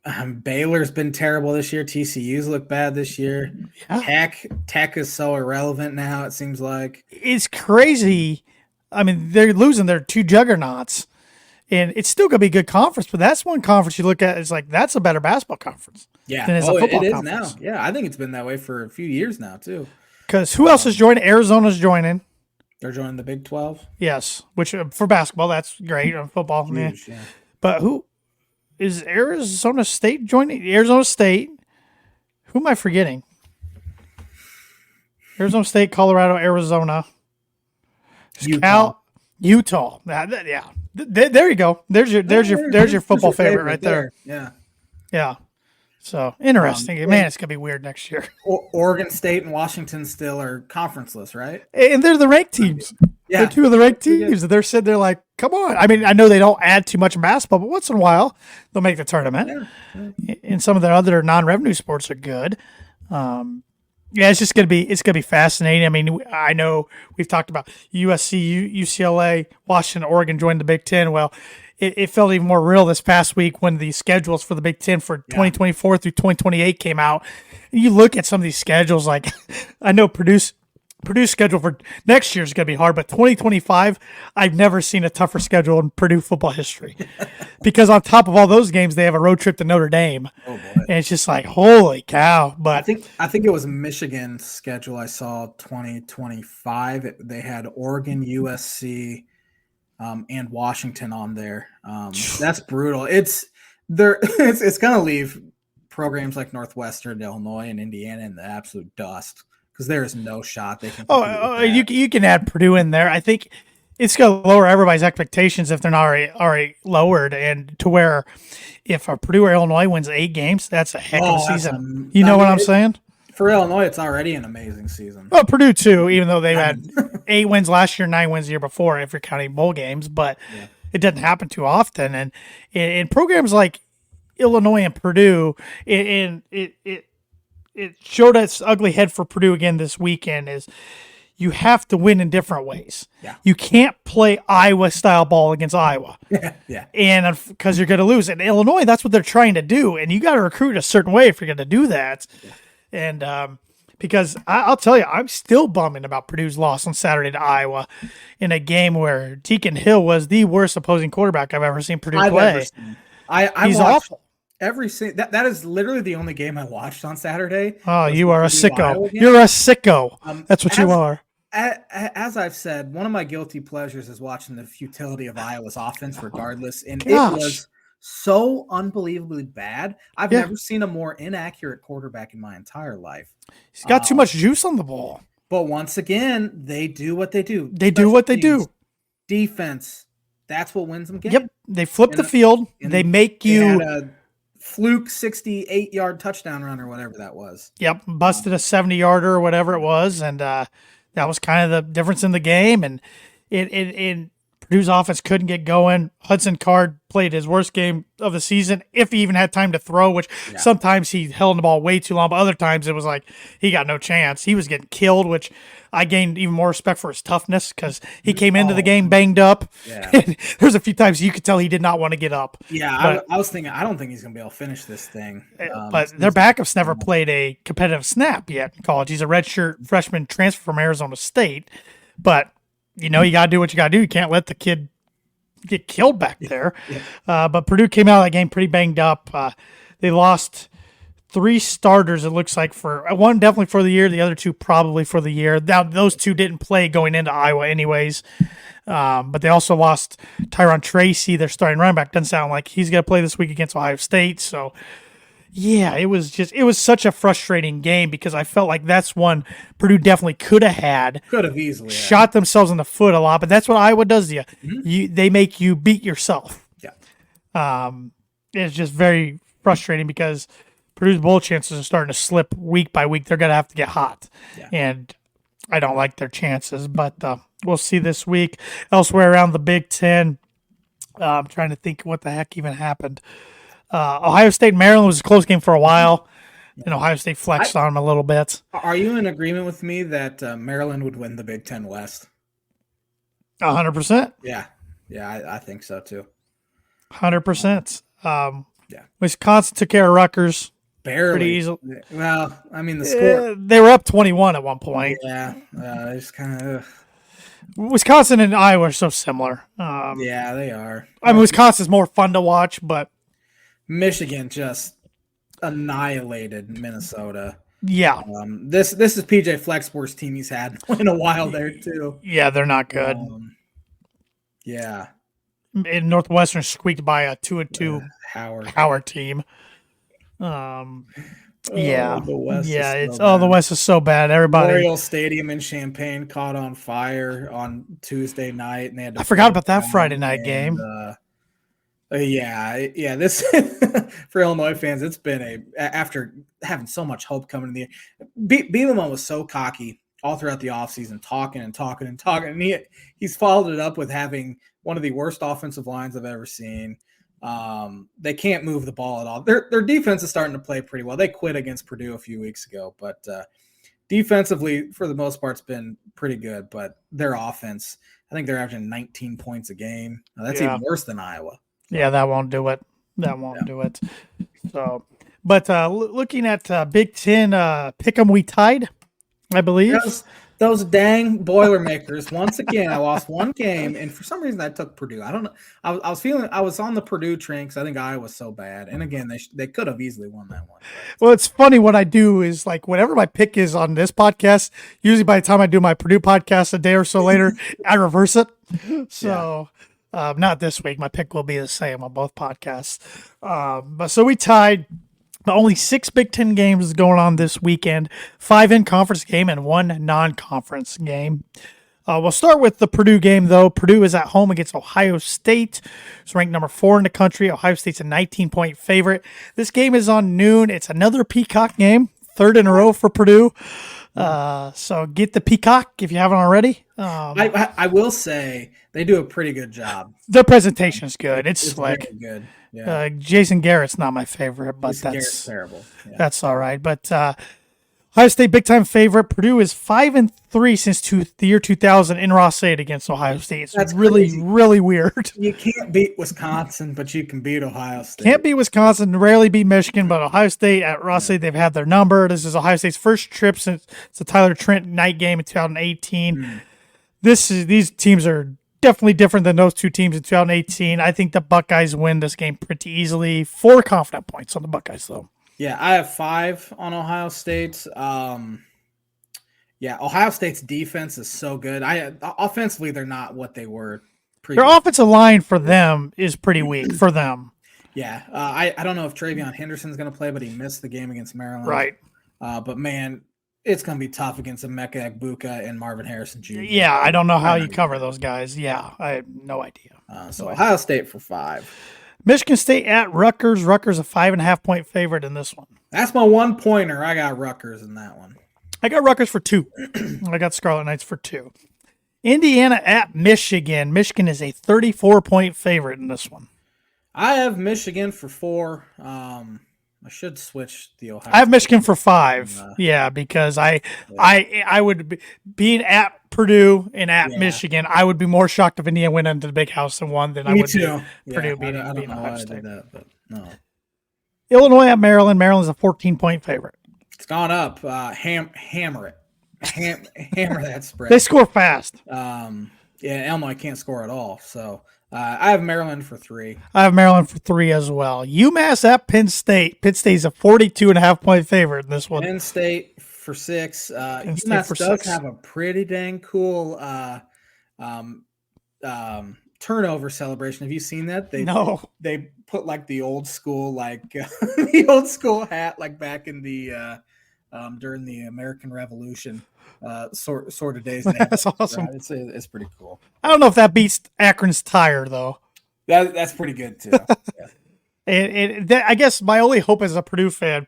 Yeah. Baylor's been terrible this year. TCU's looked bad this year. Yeah. Tech is so irrelevant now, it seems like. It's crazy. They're losing their 2 juggernauts, and it's still going to be a good conference, but that's one conference you look at, it's like that's a better basketball conference. Yeah. Than it's a football it is conference. now. Yeah, I think it's been that way for a few years now, too. Because who else is joining? Arizona's joining. They're joining the Big 12? Yes, which for basketball, that's great. On football, huge, yeah. But who is Arizona State joining? Arizona State. Who am I forgetting? Arizona State, Colorado, Arizona. Utah. Yeah. There you go. There's your football favorite right there. Yeah. Yeah. So interesting. Man, it's gonna be weird next year. Oregon State and Washington still are conferenceless, right? And they're the ranked teams. Yeah. They're 2 of the ranked teams. They're sitting there like, come on. I know they don't add too much in basketball, but once in a while they'll make the tournament. Yeah. And some of their other non-revenue sports are good. It's gonna be fascinating. I know we've talked about USC, UCLA, Washington, Oregon joined the Big Ten. Well, it felt even more real this past week when the schedules for the Big Ten for 2024 through 2028 came out. You look at some of these schedules, like I know Purdue's schedule for next year is going to be hard, but 2025, I've never seen a tougher schedule in Purdue football history. Because on top of all those games, they have a road trip to Notre Dame. Oh boy! And it's just like, holy cow! But I think it was Michigan's schedule. I saw 2025. They had Oregon, USC, and Washington on there. That's brutal. It's going to leave programs like Northwestern, Illinois, and Indiana in the absolute dust. because there is no shot they can. You can add Purdue in there. I think it's going to lower everybody's expectations if they're not already lowered, and to where if Purdue or Illinois wins 8 games, that's a heck of a season. You know what I'm saying? For Illinois, it's already an amazing season. Well, Purdue too, even though they've had 8 wins last year, 9 wins the year before, if you're counting bowl games, but it doesn't happen too often. And in programs like Illinois and Purdue, it showed its ugly head for Purdue again this weekend. Is you have to win in different ways. Yeah. You can't play Iowa-style ball against Iowa. Yeah. And because you're going to lose. And Illinois, that's what they're trying to do. And you got to recruit a certain way if you're going to do that. Yeah. And because I'll tell you, I'm still bumming about Purdue's loss on Saturday to Iowa in a game where Deacon Hill was the worst opposing quarterback I've ever seen Purdue play. He's awful. That is literally the only game I watched on Saturday. Oh, you are a sicko. You're a sicko. That's what you are. As I've said, one of my guilty pleasures is watching the futility of Iowa's offense regardless. And it was so unbelievably bad. I've never seen a more inaccurate quarterback in my entire life. He's got too much juice on the ball. But once again, they do what they do. They do what they do. Defense. That's what wins them games. Yep. They flip the field. They make you. They had a fluke 68-yard touchdown run or whatever that was. Yep. Busted a 70-yarder or whatever it was. And that was kind of the difference in the game. And Purdue's offense couldn't get going. Hudson Card played his worst game of the season, if he even had time to throw, which sometimes he held the ball way too long, but other times it was like he got no chance. He was getting killed, which I gained even more respect for his toughness because he came into the game banged up. Yeah. There's a few times you could tell he did not want to get up. Yeah, I was thinking, I don't think he's going to be able to finish this thing. But their backup's never played a competitive snap yet in college. He's a redshirt freshman transfer from Arizona State, but you got to do what you got to do. You can't let the kid get killed back there. But Purdue came out of that game pretty banged up. They lost 3 starters, it looks like, for one definitely for the year, the other 2 probably for the year. Now, those 2 didn't play going into Iowa anyways. But they also lost Tyron Tracy, their starting running back. Doesn't sound like he's going to play this week against Ohio State. So, yeah, it was such a frustrating game because I felt like that's one Purdue definitely could have easily shot themselves in the foot a lot, but that's what Iowa does to you. Mm-hmm. They make you beat yourself. Yeah. It's just very frustrating because Purdue's bowl chances are starting to slip week by week. They're going to have to get hot, and I don't like their chances, but we'll see this week. Elsewhere around the Big Ten, I'm trying to think what the heck even happened. Ohio State and Maryland was a close game for a while, and Ohio State flexed on them a little bit. Are you in agreement with me that Maryland would win the Big Ten West? 100%. Yeah, I think so too. 100%. Wisconsin took care of Rutgers barely, pretty easily. Well, I mean the score. They were up 21 at one point. Yeah, it's kind of. Wisconsin and Iowa are so similar. Yeah, they are. I mean, Wisconsin's more fun to watch, but Michigan just annihilated Minnesota. Yeah. This is PJ Flexport's team he's had in a while there too. Yeah, they're not good. Yeah. And Northwestern squeaked by a 2-2 Howard team. The West is so bad. Everybody. Memorial Stadium in Champaign caught on fire on Tuesday night, and they had to I forgot about that Friday night game. This for Illinois fans, it's been after having so much hope coming in the Bielema was so cocky all throughout the offseason, talking, and he's followed it up with having one of the worst offensive lines I've ever seen. They can't move the ball at all. Their defense is starting to play pretty well. They quit against Purdue a few weeks ago, but defensively, for the most part, it's been pretty good. But their offense, I think they're averaging 19 points a game. Now, that's even worse than Iowa. Yeah, that won't do it. Do it. So, but looking at Big Ten, pick'em, we tied, I believe. Those dang Boilermakers. Once again, I lost one game, and for some reason I took Purdue. I don't know. I was on the Purdue train because I think Iowa was so bad. And again, they could have easily won that one. Well, it's funny what I do is like whenever my pick is on this podcast, usually by the time I do my Purdue podcast a day or so later, I reverse it. So not this week. My pick will be the same on both podcasts. But so we tied. Only 6 Big Ten games going on this weekend, 5 in-conference game and 1 non-conference game. We'll start with the Purdue game, though. Purdue is at home against Ohio State. It's ranked number 4 in the country. Ohio State's a 19-point favorite. This game is on noon. It's another Peacock game, 3rd in a row for Purdue. So get the Peacock if you haven't already. I will say they do a pretty good job. The presentation is good. It's slick. Very good. Yeah. Jason Garrett's not my favorite, but Garrett's terrible. Yeah. That's all right. But Ohio State big time favorite. Purdue is 5-3 since the year 2000 in Ross-Ade against Ohio State. It's That's really crazy. really weird. You can't beat Wisconsin, but you can beat Ohio State. Can't beat Wisconsin, rarely beat Michigan, but Ohio State at Ross-Ade, they've had their number. This is Ohio State's first trip since the Tyler Trent night game in 2018. These teams are definitely different than those two teams in 2018. I think the Buckeyes win this game pretty easily. 4 confident points on the Buckeyes, though. Yeah, I have 5 on Ohio State. Ohio State's defense is so good. Offensively, they're not what they were previously. Their offensive line for them is pretty weak for them. Yeah, I don't know if Travion Henderson's going to play, but he missed the game against Maryland. Right. But, man, it's going to be tough against Emeka Egbuka and Marvin Harrison Jr. Yeah, I don't know how you cover those guys. Yeah, I have no idea. So Ohio State for 5. Michigan State at Rutgers. Rutgers a 5.5-point favorite in this one. That's my 1-pointer. I got Rutgers in that one. I got Rutgers for 2. I got Scarlet Knights for 2. Indiana at Michigan. Michigan is a 34-point favorite in this one. I have Michigan for 4. I should switch the Ohio. I have Michigan for 5. Because I would being at Purdue and at Michigan, I would be more shocked if Indiana went into the big house and won than I would be Purdue beating Ohio State. But no. Illinois at Maryland. Maryland's a 14-point favorite. It's gone up. Hammer it. Hammer that spread. They score fast. Illinois can't score at all. So I have Maryland for 3. I have Maryland for 3 as well. UMass at Penn State. Penn State's a 42.5-point favorite in this one. Penn State for 6. UMass does have a pretty dang cool turnover celebration. Have you seen that? They put like the old school the old school hat like back in the during the American Revolution sort of days. That's awesome. Right? It's pretty cool. I don't know if that beats Akron's tire though. That's pretty good too. Yeah. I guess my only hope as a Purdue fan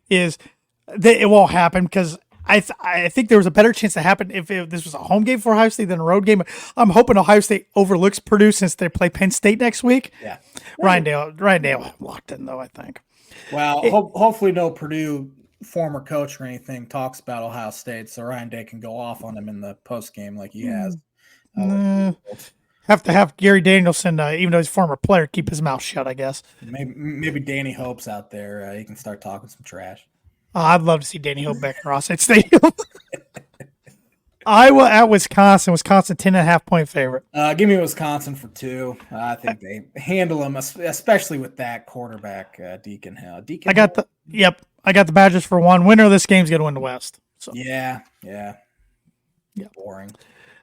is that it won't happen because I think there was a better chance to happen if this was a home game for Ohio State than a road game. I'm hoping Ohio State overlooks Purdue since they play Penn State next week. Yeah, Ryan locked in though. I think. Well, hopefully no Purdue former coach or anything talks about Ohio State, so Ryan Day can go off on him in the post game like he has. Have to have Gary Danielson, even though he's a former player, keep his mouth shut. I guess. Maybe Danny Hope's out there. He can start talking some trash. I'd love to see Danny Hope back in Ross-Ade Stadium. Iowa at Wisconsin. Wisconsin 10.5-point favorite. Give me Wisconsin for 2. I think they handle them, especially with that quarterback, Deacon Hill. I got the Badgers for 1. Winner of this game's going to win the West. So. Yeah. Boring.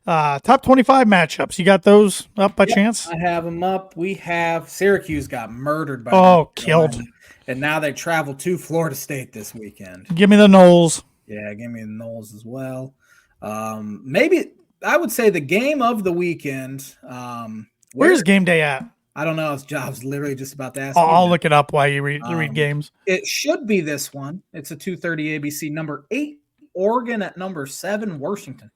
Top 25 matchups. You got those up by chance? I have them up. We have Syracuse got murdered by killed. And now they travel to Florida State this weekend. Give me the Noles. Yeah, give me the Noles as well. Maybe I would say the game of the weekend. Where's game day at? I don't know. I was literally just about to ask. I'll look it up while you read games. It should be this one. It's a 2:30 ABC. Number 8, Oregon at number 7, Washington.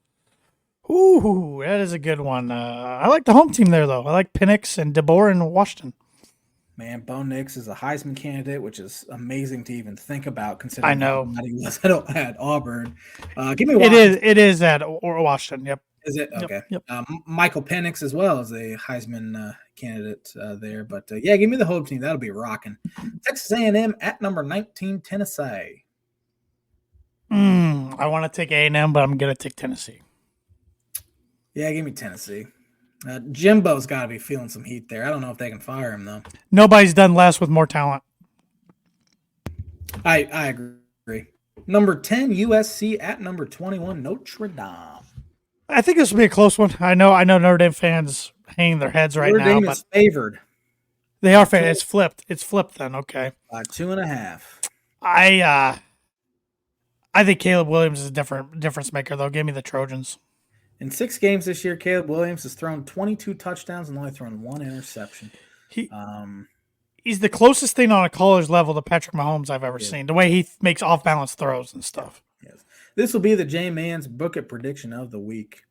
Ooh, that is a good one. I like the home team there, though. I like Penix and DeBoer in Washington. Man, Bo Nix is a Heisman candidate, which is amazing to even think about considering I know he was at Auburn. Give me Washington. It is at Washington. Yep. Is it? Okay. Yep. Michael Penix as well as a Heisman candidate there. But, give me the home team. That'll be rocking. Texas A&M at number 19, Tennessee. I want to take A&M, but I'm going to take Tennessee. Yeah, give me Tennessee. Jimbo's got to be feeling some heat there. I don't know if they can fire him, though. Nobody's done less with more talent. I agree. Number 10, USC at number 21, Notre Dame. I think this will be a close one. I know Notre Dame fans hanging their heads right now. Notre Dame is favored. They are favored. It's flipped. It's flipped then. Okay. 2.5. I think Caleb Williams is a difference maker, though. Give me the Trojans. In 6 games this year, Caleb Williams has thrown 22 touchdowns and only thrown 1 interception. He's the closest thing on a college level to Patrick Mahomes I've ever seen. The way he makes off-balance throws and stuff. Yes. This will be the J-Man's Book It prediction of the week.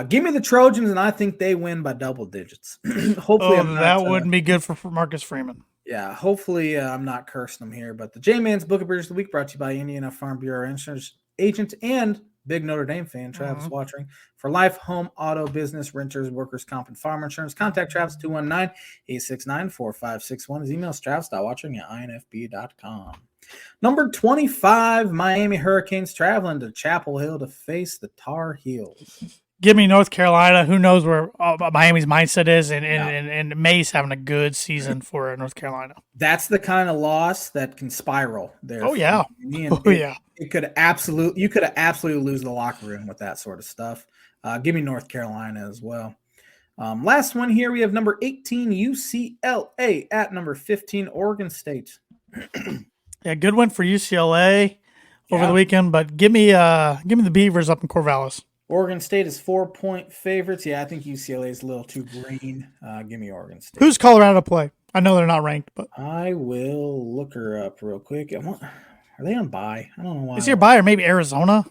Give me the Trojans, and I think they win by double digits. Hopefully, that wouldn't be good for Marcus Freeman. Yeah, hopefully I'm not cursing them here. But the J-Man's Book It prediction of the week brought to you by Indiana Farm Bureau Insurance Agent and big Notre Dame fan, Travis Watering. For life, home, auto, business, renters, workers' comp, and farm insurance, contact Travis 219-869-4561. His email is travis.watering@infb.com. Number 25, Miami Hurricanes traveling to Chapel Hill to face the Tar Heels. Give me North Carolina. Who knows where Miami's mindset is, and May's having a good season for North Carolina. That's the kind of loss that can spiral there. Oh, yeah. You could absolutely lose the locker room with that sort of stuff. Give me North Carolina as well. Last one here, we have number 18, UCLA at number 15, Oregon State. Yeah, good win for UCLA over the weekend, but give me the Beavers up in Corvallis. Oregon State is 4-point favorites. Yeah, I think UCLA is a little too green. Give me Oregon State. Who's Colorado play? I know they're not ranked, but I will look her up real quick. Are they on bye? I don't know why. Is there bye or maybe Arizona?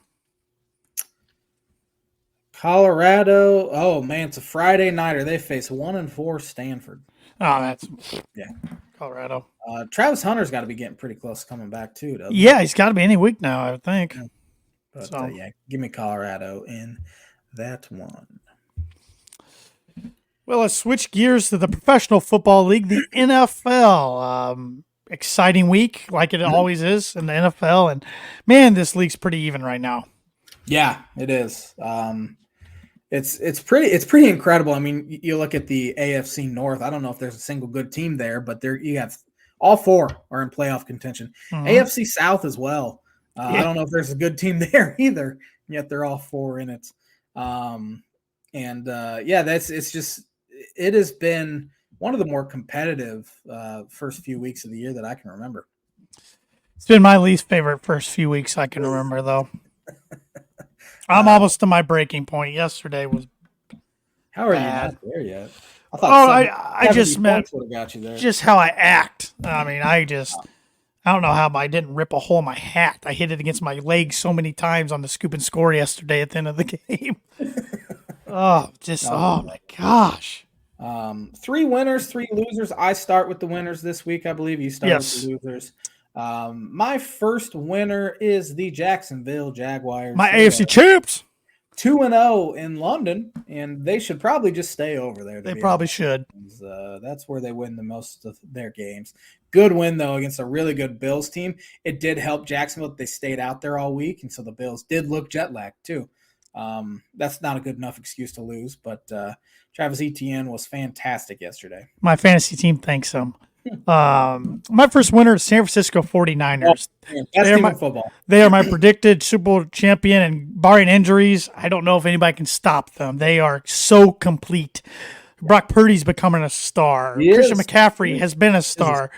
Colorado. Oh man, it's a Friday nighter. They face 1-4 Stanford. Oh, that's Colorado. Travis Hunter's got to be getting pretty close coming back too, doesn't he? Yeah, he's got to be any week now, I would think. Yeah. But give me Colorado in that one. Well, let's switch gears to the Professional Football League, the NFL. Exciting week, like it always is in the NFL. And, man, this league's pretty even right now. Yeah, it is. It's pretty incredible. I mean, you look at the AFC North. I don't know if there's a single good team there, but you have all 4 are in playoff contention. AFC South as well. I don't know if there's a good team there either, yet they're all 4 in it. It has been one of the more competitive first few weeks of the year that I can remember. It's been my least favorite first few weeks I can remember, though. I'm almost to my breaking point. Yesterday was How are bad. You not there yet? I just meant got you there. Just how I act. I mean, I don't know how I didn't rip a hole in my hat. I hit it against my leg so many times on the scoop and score yesterday at the end of the game. Oh my gosh. 3 winners, 3 losers. I start with the winners this week. I believe you start with the losers. My first winner is the Jacksonville Jaguars. My AFC champs. 2-0 in London, and they should probably just stay over there. They probably should. That's where they win the most of their games. Good win, though, against a really good Bills team. It did help Jacksonville that they stayed out there all week, and so the Bills did look jet-lagged, too. That's not a good enough excuse to lose, but Travis Etienne was fantastic yesterday. My fantasy team thanks him. My first winner is San Francisco 49ers. They are my predicted Super Bowl champion, and barring injuries, I don't know if anybody can stop them. They are so complete. Brock Purdy's becoming a star. Christian McCaffrey has been a star.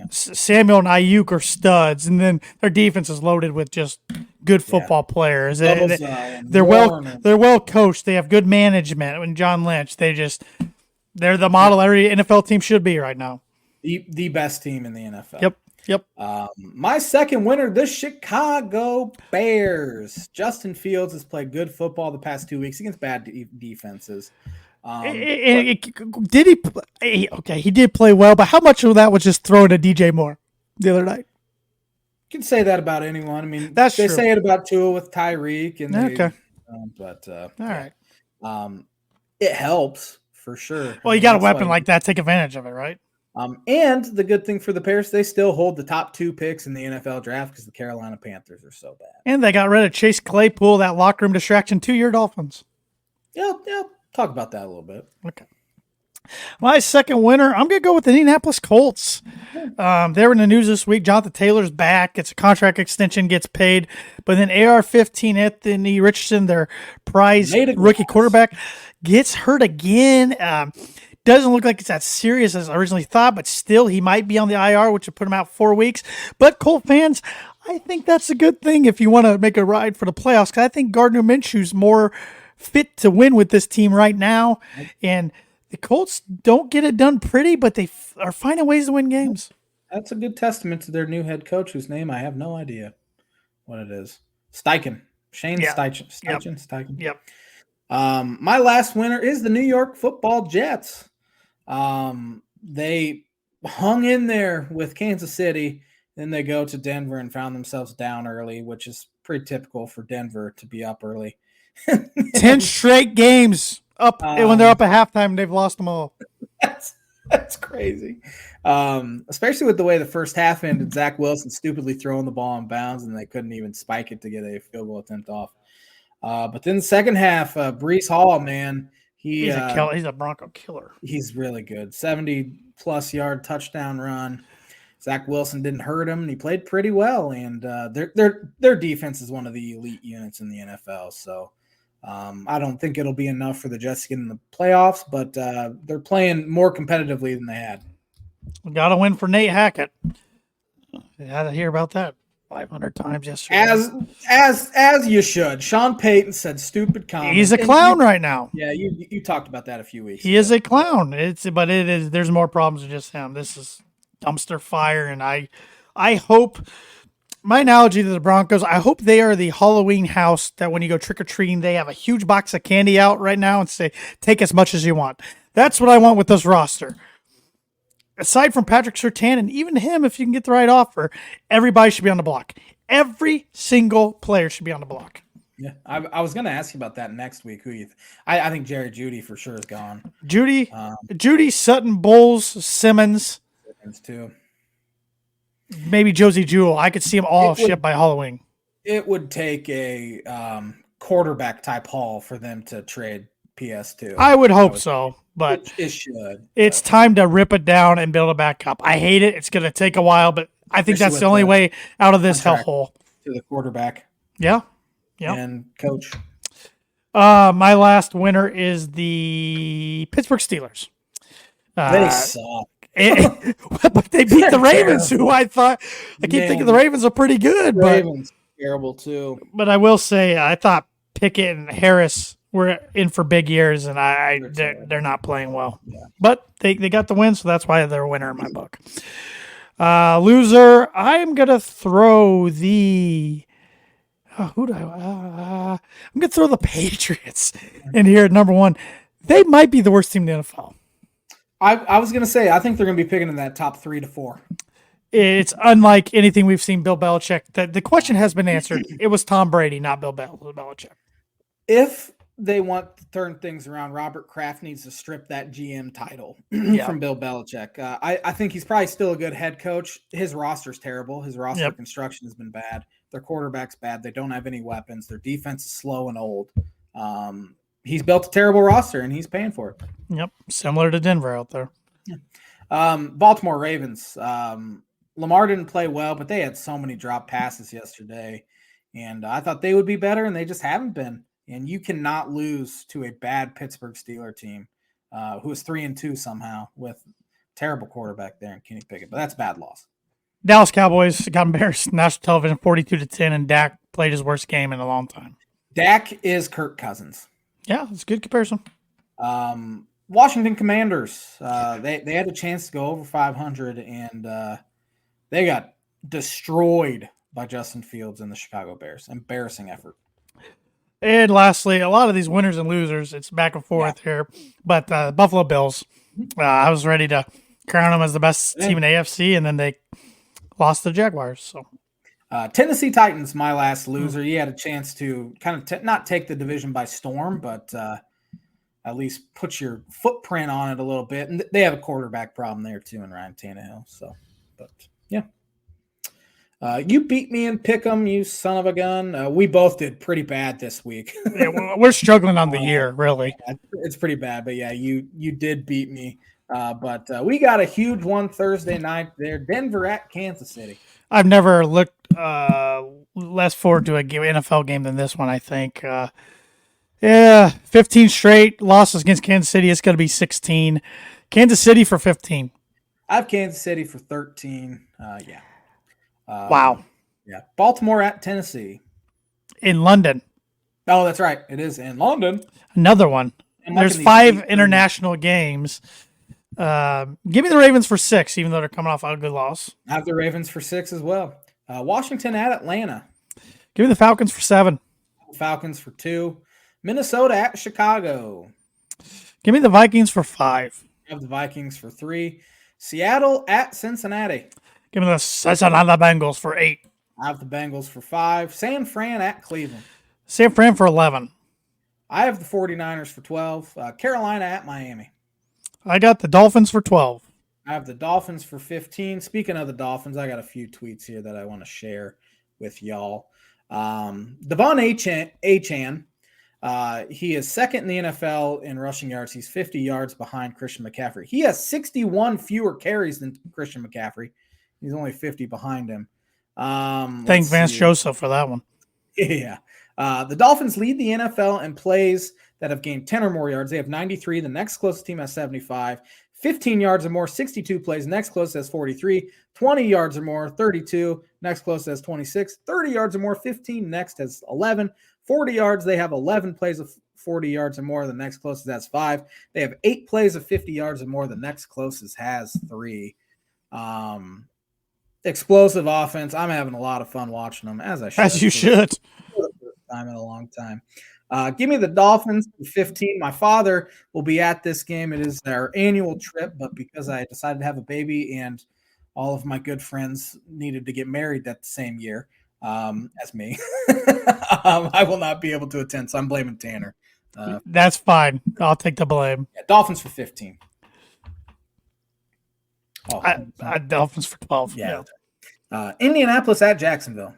Samuel and Ayuk are studs, and then their defense is loaded with just good football players. They're well coached. They have good management. And John Lynch, they're the model every NFL team should be right now. The best team in the NFL. Yep. My second winner, the Chicago Bears. Justin Fields has played good football the past 2 weeks against bad defenses. Did he? Okay, he did play well, but how much of that was just thrown to DJ Moore the other night? You can say that about anyone. I mean, that's they true. Say it about Tua with Tyreek, and all right. It helps for sure. Well, you got a weapon like that, take advantage of it, right? And the good thing for the Bears, they still hold the top 2 picks in the NFL draft because the Carolina Panthers are so bad. And they got rid of Chase Claypool, that locker room distraction, 2-year Dolphins. Yeah. Talk about that a little bit. Okay. My second winner, I'm going to go with the Indianapolis Colts. They were in the news this week. Jonathan Taylor's back. It's a contract extension, gets paid. But then AR-15, Anthony Richardson, their prize rookie quarterback, gets hurt again. doesn't look like it's as serious as I originally thought, but still he might be on the IR, which would put him out 4 weeks. But Colt fans, I think that's a good thing if you want to make a ride for the playoffs, because I think Gardner Minshew's more fit to win with this team right now. And the Colts don't get it done pretty, but they are finding ways to win games. That's a good testament to their new head coach, whose name I have no idea what it is. Steichen. Shane Steichen. Steichen. Yep. My last winner is the New York Football Jets. They hung in there with Kansas City. Then they go to Denver and found themselves down early, which is pretty typical for Denver to be up early. 10 straight games up when they're up at halftime. They've lost them all. That's crazy. Especially with the way the first half ended, Zach Wilson stupidly throwing the ball in bounds, and they couldn't even spike it to get a field goal attempt off. But then the second half, Breece Hall, man, he's a killer. He's a Bronco killer. He's really good. 70-plus yard touchdown run. Zach Wilson didn't hurt him, and he played pretty well. And their defense is one of the elite units in the NFL. So I don't think it'll be enough for the Jets to get in the playoffs, but they're playing more competitively than they had. We got to win for Nate Hackett. You had to hear about that 500 times yesterday. As you should. Sean Payton said stupid comments. He's a clown right now. Yeah, you talked about that a few weeks ago. He is a clown. There's more problems than just him. This is dumpster fire, and I hope my analogy to the Broncos, I hope they are the Halloween house that when you go trick-or-treating, they have a huge box of candy out right now and say, take as much as you want. That's what I want with this roster. Aside from Patrick Surtain, and even him, if you can get the right offer, everybody should be on the block. Every single player should be on the block. Yeah, I was going to ask you about that next week. I think Jerry Jeudy for sure is gone. Jeudy, Sutton, Bowles, Simmons too. Maybe Josie Jewell. I could see them all shipped by Halloween. It would take a quarterback type haul for them to trade PS2. I would hope so, but it should. It's time to rip it down and build it back up. I hate it. It's going to take a while, but I think that's the only way out of this hellhole. To the quarterback. Yeah. And coach. My last winner is the Pittsburgh Steelers. They suck. But they beat the Ravens, who I keep thinking the Ravens are pretty good. Ravens terrible too. But I will say, I thought Pickett and Harris were in for big years, and they're not playing well. Yeah. But they got the win, so that's why they're a winner in my book. Loser, I'm gonna throw the. I'm gonna throw the Patriots in here at number one. They might be the worst team in the NFL. I was going to say, I think they're going to be picking in that top 3 to 4. It's unlike anything we've seen Bill Belichick. The question has been answered. It was Tom Brady, not Bill Belichick. If they want to turn things around, Robert Kraft needs to strip that GM title from Bill Belichick. I think he's probably still a good head coach. His roster's terrible. His roster construction has been bad. Their quarterback's bad. They don't have any weapons. Their defense is slow and old. He's built a terrible roster, and he's paying for it. Yep, similar to Denver out there. Baltimore Ravens. Lamar didn't play well, but they had so many drop passes yesterday, and I thought they would be better, and they just haven't been. And you cannot lose to a bad Pittsburgh Steelers team who is 3-2 somehow with terrible quarterback there in Kenny Pickett. But that's a bad loss. Dallas Cowboys got embarrassed. National television 42-10, and Dak played his worst game in a long time. Dak is Kirk Cousins. Yeah, it's a good comparison. Washington Commanders, they had a chance to go over 500, and they got destroyed by Justin Fields and the Chicago Bears. Embarrassing effort. And lastly, a lot of these winners and losers, it's back and forth here. But Buffalo Bills, I was ready to crown them as the best team in AFC, and then they lost the Jaguars. So. Tennessee Titans, my last loser. You had a chance to kind of not take the division by storm, but at least put your footprint on it a little bit. And they have a quarterback problem there too in Ryan Tannehill. So, but yeah. You beat me in Pick'em, you son of a gun. We both did pretty bad this week. Yeah, we're struggling on the year, really. It's pretty bad, but yeah, you did beat me. But we got a huge one Thursday night there. Denver at Kansas City. I've never looked less forward to a NFL game than this one, I think. Yeah, 15 straight losses against Kansas City. It's going to be 16. Kansas City for 15. I have Kansas City for 13. Yeah. Wow. Yeah. Baltimore at Tennessee. In London. Oh, that's right. It is in London. Another one. There's 5 international games. Give me the Ravens for 6, even though they're coming off a good loss. I have the Ravens for 6 as well. Washington at Atlanta. Give me the Falcons for 7. Falcons for 2. Minnesota at Chicago. Give me the Vikings for 5. I have the Vikings for 3. Seattle at Cincinnati. Give me the Cincinnati Bengals for 8. I have the Bengals for 5. San Fran at Cleveland. San Fran for 11. I have the 49ers for 12. Carolina at Miami. I got the Dolphins for 12. I have the Dolphins for 15. Speaking of the Dolphins, I got a few tweets here that I want to share with y'all. Devon Achane, he is second in the NFL in rushing yards. He's 50 yards behind Christian McCaffrey. He has 61 fewer carries than Christian McCaffrey. He's only 50 behind him. Thank Vance Joseph for that one. Yeah. The Dolphins lead the NFL in plays that have gained 10 or more yards. They have 93. The next closest team has 75. 15 yards or more, 62 plays. Next closest has 43. 20 yards or more, 32. Next closest has 26. 30 yards or more, 15. Next has 11. 40 yards, they have 11 plays of 40 yards or more. The next closest has 5. They have 8 plays of 50 yards or more. The next closest has 3. Explosive offense. I'm having a lot of fun watching them, as I should. As you should. For the first time in a long time. Give me the Dolphins for 15. My father will be at this game. It is our annual trip, but because I decided to have a baby and all of my good friends needed to get married that same year as me, I will not be able to attend, so I'm blaming Tanner. That's fine. I'll take the blame. Yeah, Dolphins for 15. Dolphins for 12. Yeah. Indianapolis at Jacksonville.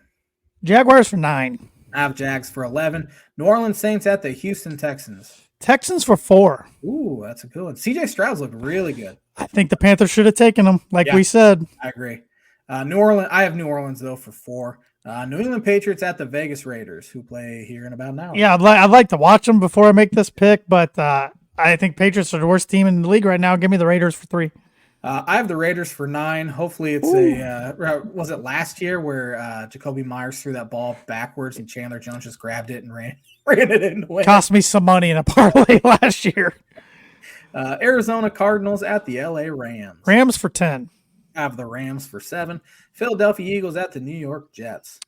Jaguars for 9. I have Jags for 11. New Orleans Saints at the Houston Texans. Texans for 4. Ooh, that's a good one. CJ Stroud's looked really good. I think the Panthers should have taken him, like we said. I agree. New Orleans. I have New Orleans, though, for 4. New England Patriots at the Vegas Raiders, who play here in about an hour. Yeah, I'd like to watch them before I make this pick, but I think Patriots are the worst team in the league right now. Give me the Raiders for 3. I have the Raiders for 9. Hopefully it's was it last year where Jacoby Myers threw that ball backwards and Chandler Jones just grabbed it and ran it in the way. Cost me some money in a parlay last year. Arizona Cardinals at the LA Rams. Rams for 10. I have the Rams for 7. Philadelphia Eagles at the New York Jets.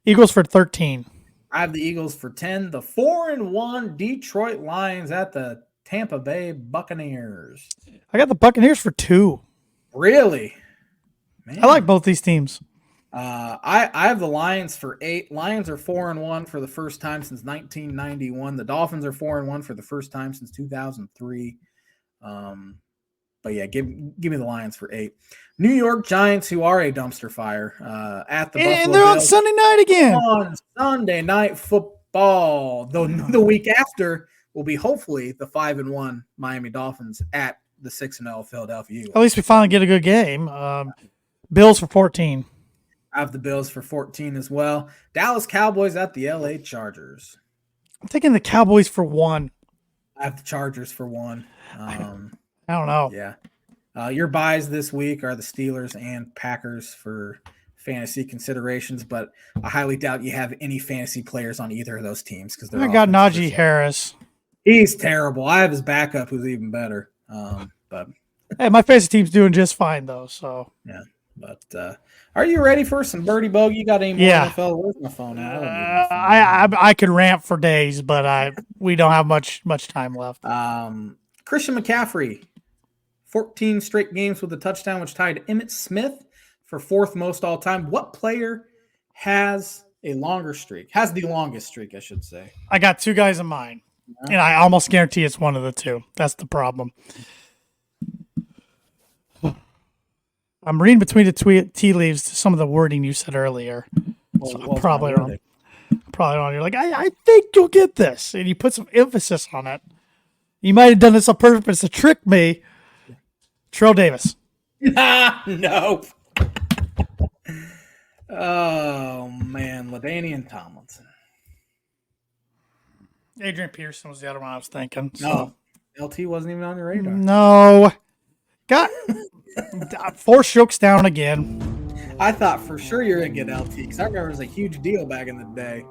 Eagles for 13. I have the Eagles for 10. The 4-1 Detroit Lions at the Tampa Bay Buccaneers. I got the Buccaneers for 2. Really? Man. I like both these teams. I have the Lions for 8. Lions are 4-1 for the first time since 1991. The Dolphins are 4-1 for the first time since 2003. But yeah, give me the Lions for 8. New York Giants, who are a dumpster fire, at the Buffalo and they're Bills on Sunday night again. on Sunday Night Football. The week after will be hopefully the 5-1 Miami Dolphins at the 6-0 Philadelphia Eagles. At least we finally get a good game. Bills for 14. I have the Bills for 14 as well. Dallas Cowboys at the LA Chargers. I'm taking the Cowboys for 1. I have the Chargers for 1. I don't know. Yeah. Your buys this week are the Steelers and Packers for fantasy considerations, but I highly doubt you have any fantasy players on either of those teams because they're. I got Najee Harris. He's terrible. I have his backup, who's even better. But hey, my fantasy team's doing just fine though. So yeah. But are you ready for some Birdie Bogey? You got any more NFL? Where's my phone at? I could rant for days, but we don't have much time left. Christian McCaffrey, 14 straight games with a touchdown, which tied Emmitt Smith for 4th most all time. What player has a longer streak? Has the longest streak, I should say. I got 2 guys in mind, and I almost guarantee it's one of the 2. That's the problem. I'm reading between the tea leaves to some of the wording you said earlier. So I'm probably wrong. You're like, I think you'll get this. And you put some emphasis on it. You might have done this on purpose to trick me. Terrell Davis. No. Oh, man. LaDainian Tomlinson. Adrian Peterson was the other one I was thinking. So. No, LT wasn't even on your radar. No. Got 4 strokes down again. I thought for sure you were going to get LT because I remember it was a huge deal back in the day.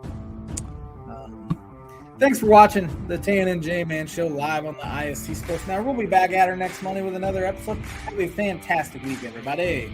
Thanks for watching the Tan and J-Man Show live on the ISC Sports Network. We'll be back at her next Monday with another episode. Have a fantastic week, everybody.